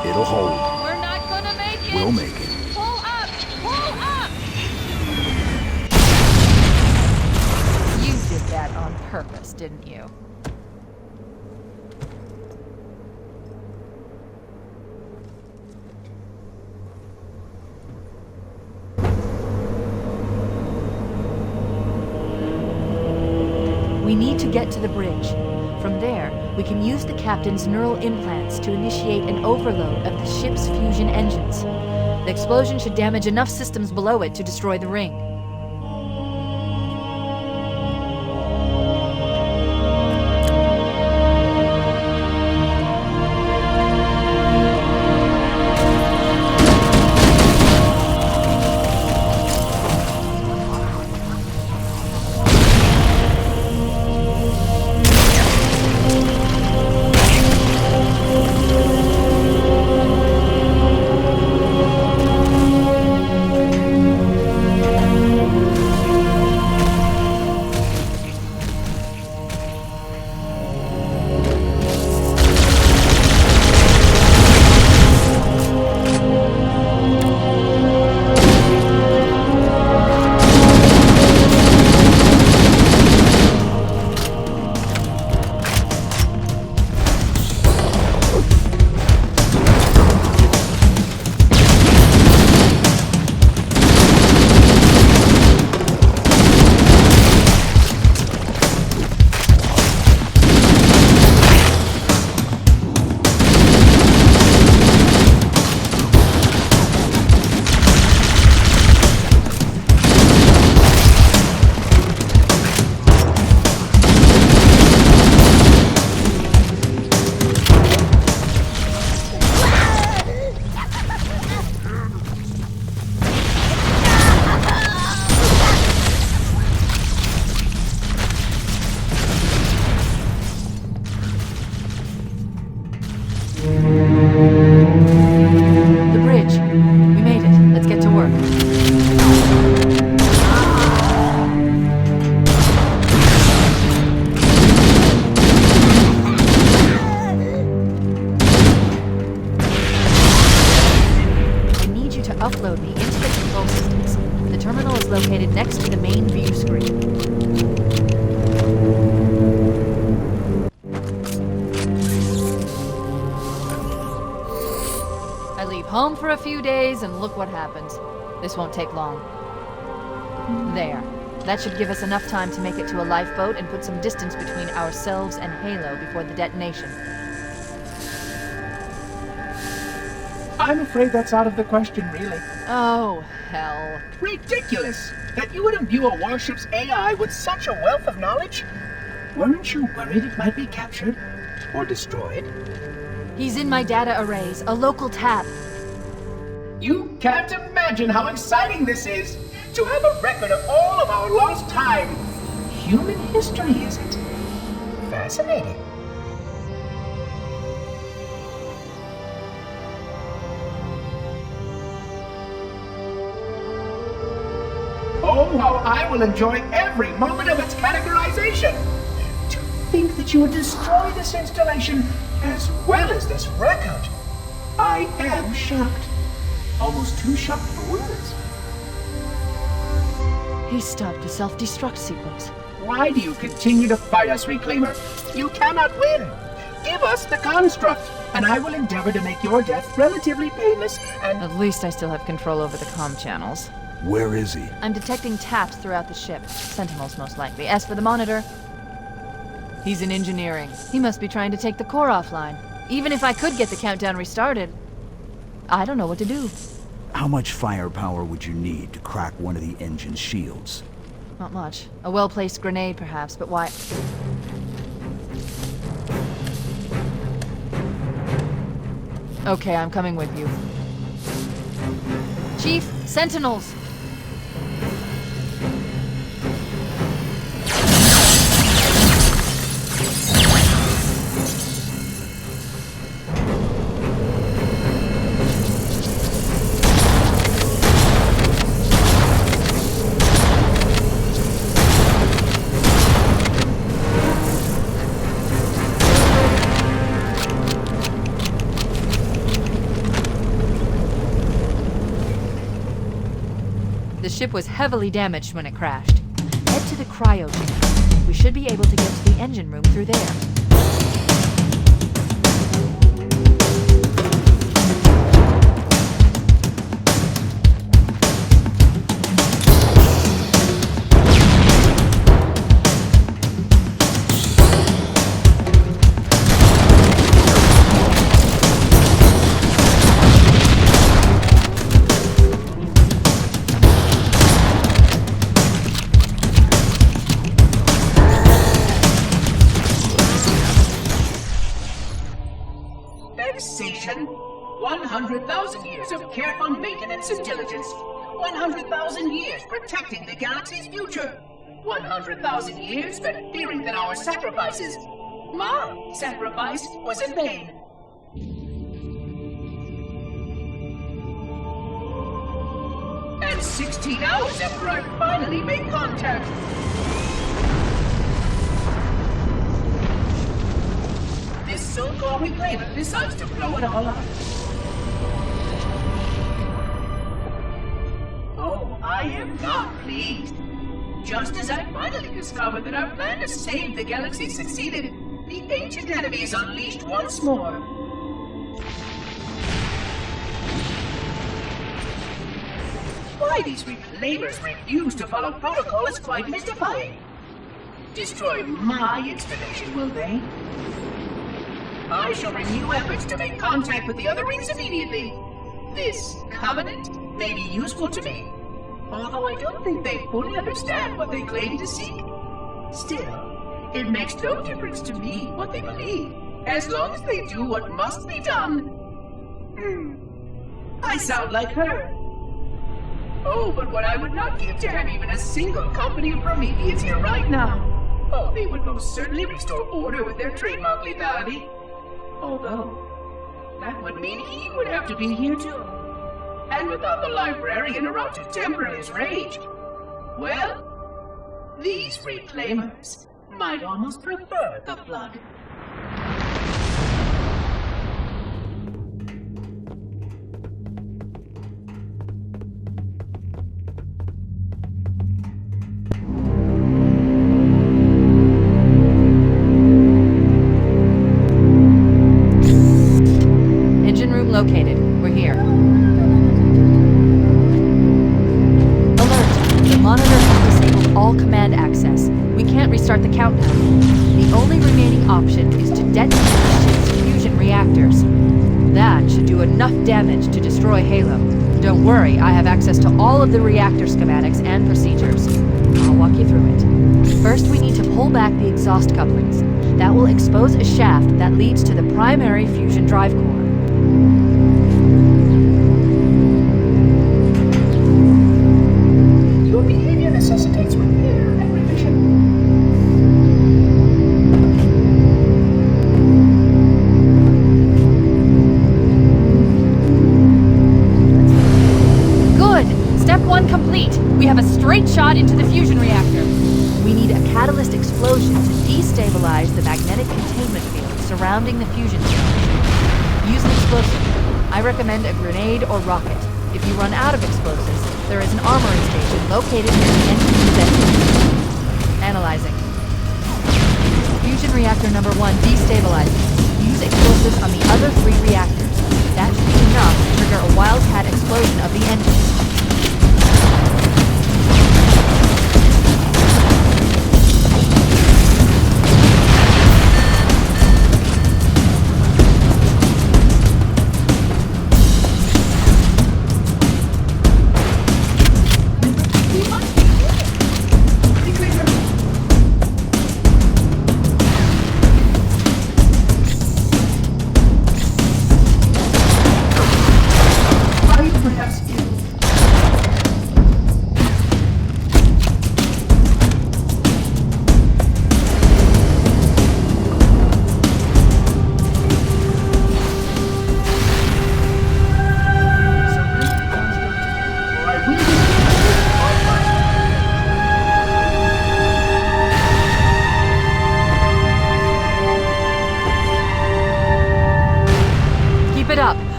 It'll hold. We're not gonna make it. We'll make it. Pull up! Pull up! You did that on purpose, didn't you? We need to get to the bridge. From there, we can use the captain's neural implants to initiate an overload of the ship's fusion engines. The explosion should damage enough systems below it to destroy the ring. upload me into the control systems. The terminal is located next to the main view screen. I leave home for a few days and look what happens. This won't take long. There. That should give us enough time to make it to a lifeboat and put some distance between ourselves and Halo before the detonation. I'm afraid that's out of the question, really. Oh, hell. Ridiculous! That you would imbue a warship's AI with such a wealth of knowledge? Weren't you worried it might be captured? Or destroyed? He's in my data arrays, a local tap. You can't imagine how exciting this is! To have a record of all of our lost time! Human history, is it? Fascinating. Oh, how I will enjoy every moment of its categorization! To think that you would destroy this installation as well as this record! I am shocked. Almost too shocked for words. He stopped the self-destruct sequence. Why do you continue to fight us, Reclaimer? You cannot win! Give us the construct, and I will endeavor to make your death relatively painless and... At least I still have control over the comm channels. Where is he? I'm detecting taps throughout the ship. Sentinels, most likely. As for the monitor, he's in engineering. He must be trying to take the core offline. Even if I could get the countdown restarted, I don't know what to do. How much firepower would you need to crack one of the engine's shields? Not much. A well-placed grenade, perhaps, but why... Okay, I'm coming with you. Chief, Sentinels! The ship was heavily damaged when it crashed. Head to the cryo chamber. We should be able to get to the engine room through there. Vexation. 100,000 years of careful maintenance and diligence. 100,000 years protecting the galaxy's future. 100,000 years spent fearing that our sacrifices, my sacrifice, was in vain. And 16 hours after I finally made contact. This so-called reclaimer decides to blow it all up. Oh, I am not pleased. Just as I finally discovered that our plan to save the galaxy succeeded, the ancient enemy is unleashed once more. Why these reclaimers refuse to follow protocol is quite mystifying. Destroy my installation, will they? I shall renew efforts to make contact with the other rings immediately. This covenant may be useful to me, although I don't think they fully understand what they claim to seek. Still, it makes no difference to me what they believe, as long as they do what must be done. I sound like her. Oh, but what I would not give to have even a single company of Prometheus here right now. Oh, they would most certainly restore order with their trademark lethality. Although, that would mean he would have to be here too. And without the librarian around to temper his rage, well, these reclaimers might almost prefer the blood. located. We're here. Alert! The monitor has disabled all command access. We can't restart the countdown. The only remaining option is to detonate the ship's fusion reactors. That should do enough damage to destroy Halo. Don't worry, I have access to all of the reactor schematics and procedures. I'll walk you through it. First, we need to pull back the exhaust couplings. That will expose a shaft that leads to the primary fusion drive core. Your behavior necessitates repair and revision. Step 1 complete. We have a straight shot into the fusion reactor. We need a catalyst explosion to destabilize the magnetic containment field surrounding the fusion station. Use an explosive. I recommend a grenade or rocket. If you run out of explosives, there is an armory station located near the engine bay. Analyzing. Fusion reactor number 1 destabilizing. Use explosives on the other 3 reactors. That should be enough to trigger a wildcat explosion of the engine.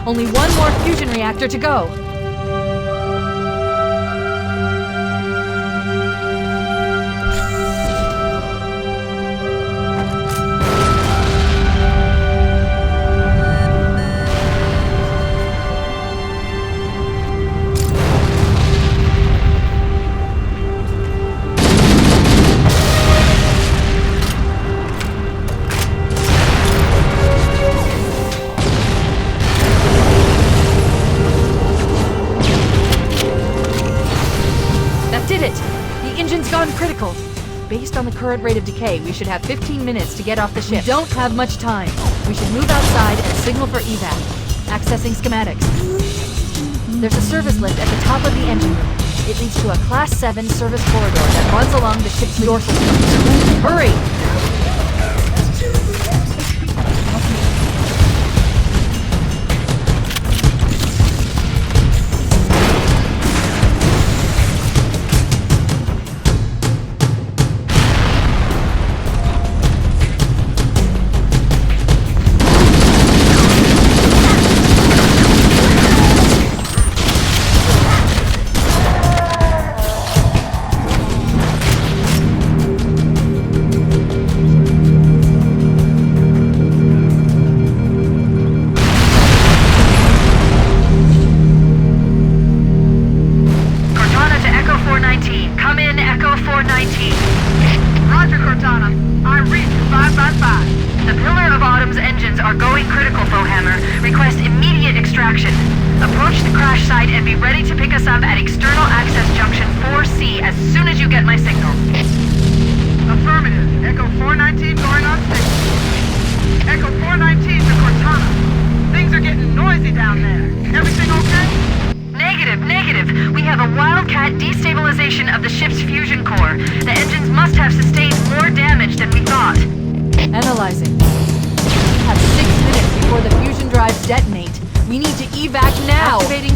Only one more fusion reactor to go. Critical. Based on the current rate of decay, we should have 15 minutes to get off the ship. We don't have much time. We should move outside and signal for evac. Accessing schematics. There's a service lift at the top of the engine room. It leads to a Class 7 service corridor that runs along the ship's dorsal structure. Hurry!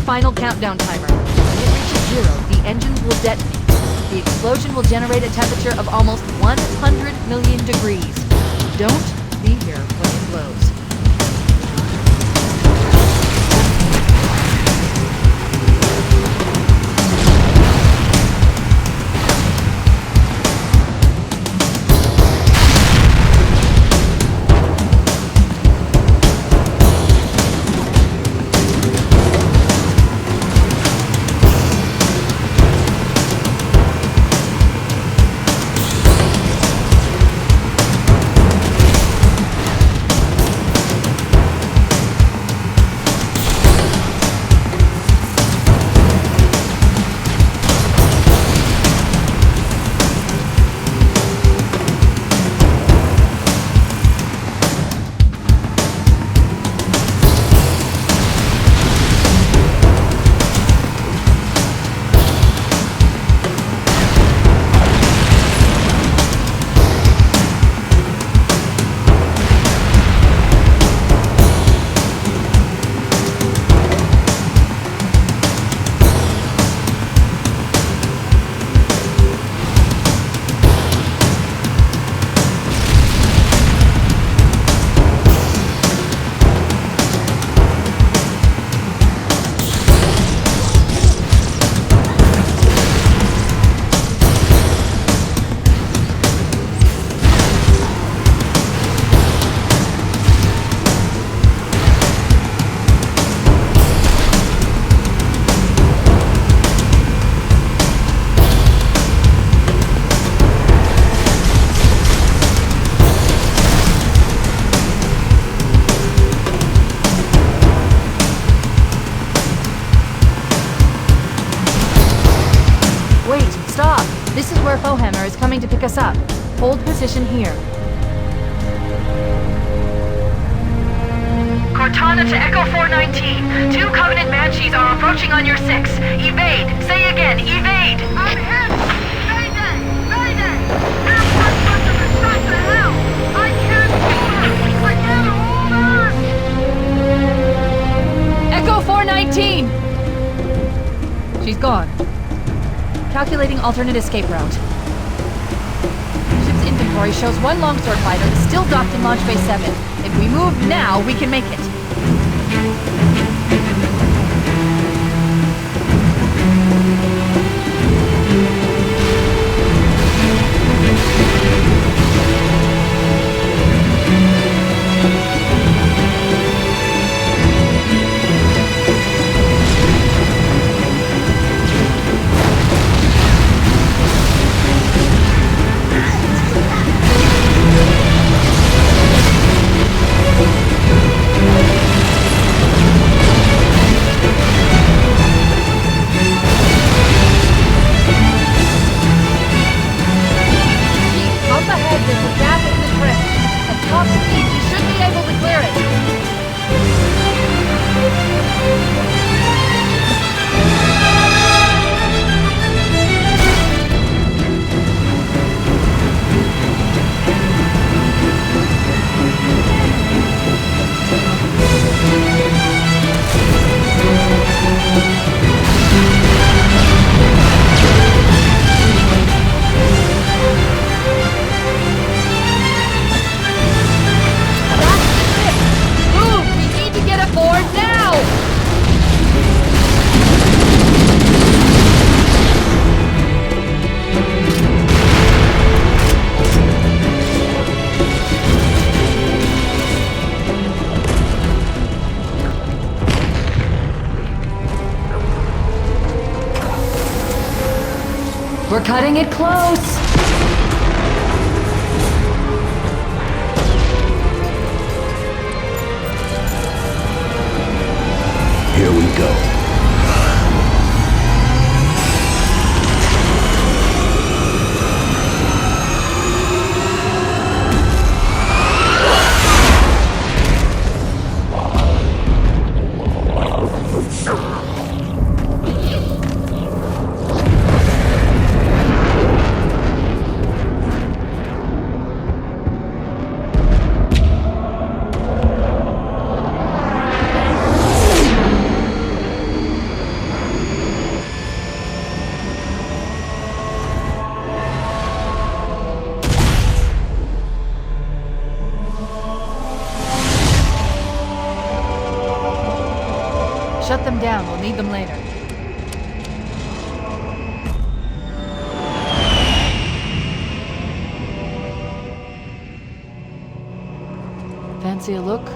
Final countdown timer. When it reaches 0, the engines will detonate. The explosion will generate a temperature of almost 100 million degrees. Don't be here when it blows. coming to pick us up. Hold position here. Cortana to Echo 419. 2 Covenant Banshees are approaching on your 6. Evade. Say again, evade. I'm hit! Mayday! Mayday! Everyone must have been shot to hell! I can't hold her! I can't hold her! Echo 419! She's gone. Calculating alternate escape route. Ship's inventory shows 1 longsword fighter still docked in Launch Bay 7. If we move now, we can make it. We're cutting it close! Here we go. Shut them down, we'll need them later. Fancy a look?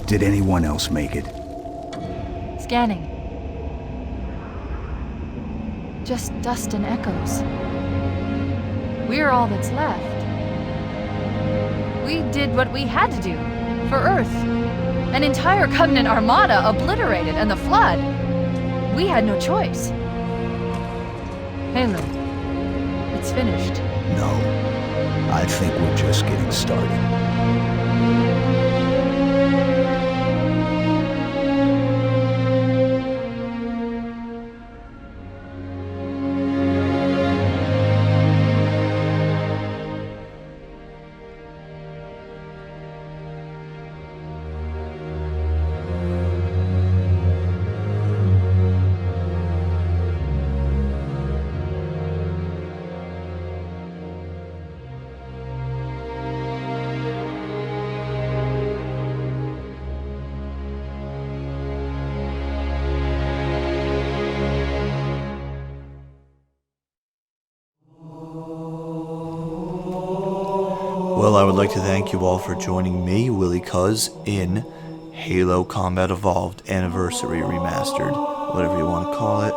Did anyone else make it? Scanning. Just dust and echoes. We're all that's left. We did what we had to do. For Earth. An entire Covenant armada obliterated, and the Flood. We had no choice. Halo. It's finished. No. I think we're just getting started. Well, I would like to thank you all for joining me, Willie Cuz, in Halo Combat Evolved Anniversary Remastered, whatever you want to call it.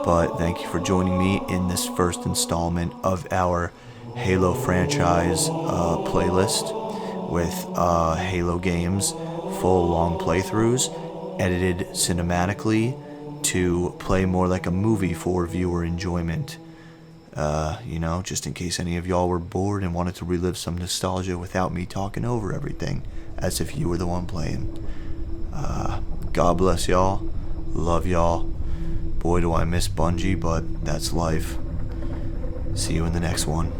But thank you for joining me in this first installment of our Halo franchise playlist with Halo games, full long playthroughs, edited cinematically to play more like a movie for viewer enjoyment. You know, just in case any of y'all were bored and wanted to relive some nostalgia without me talking over everything, as if you were the one playing. God bless y'all. Love y'all. Boy, do I miss Bungie, but that's life. See you in the next one.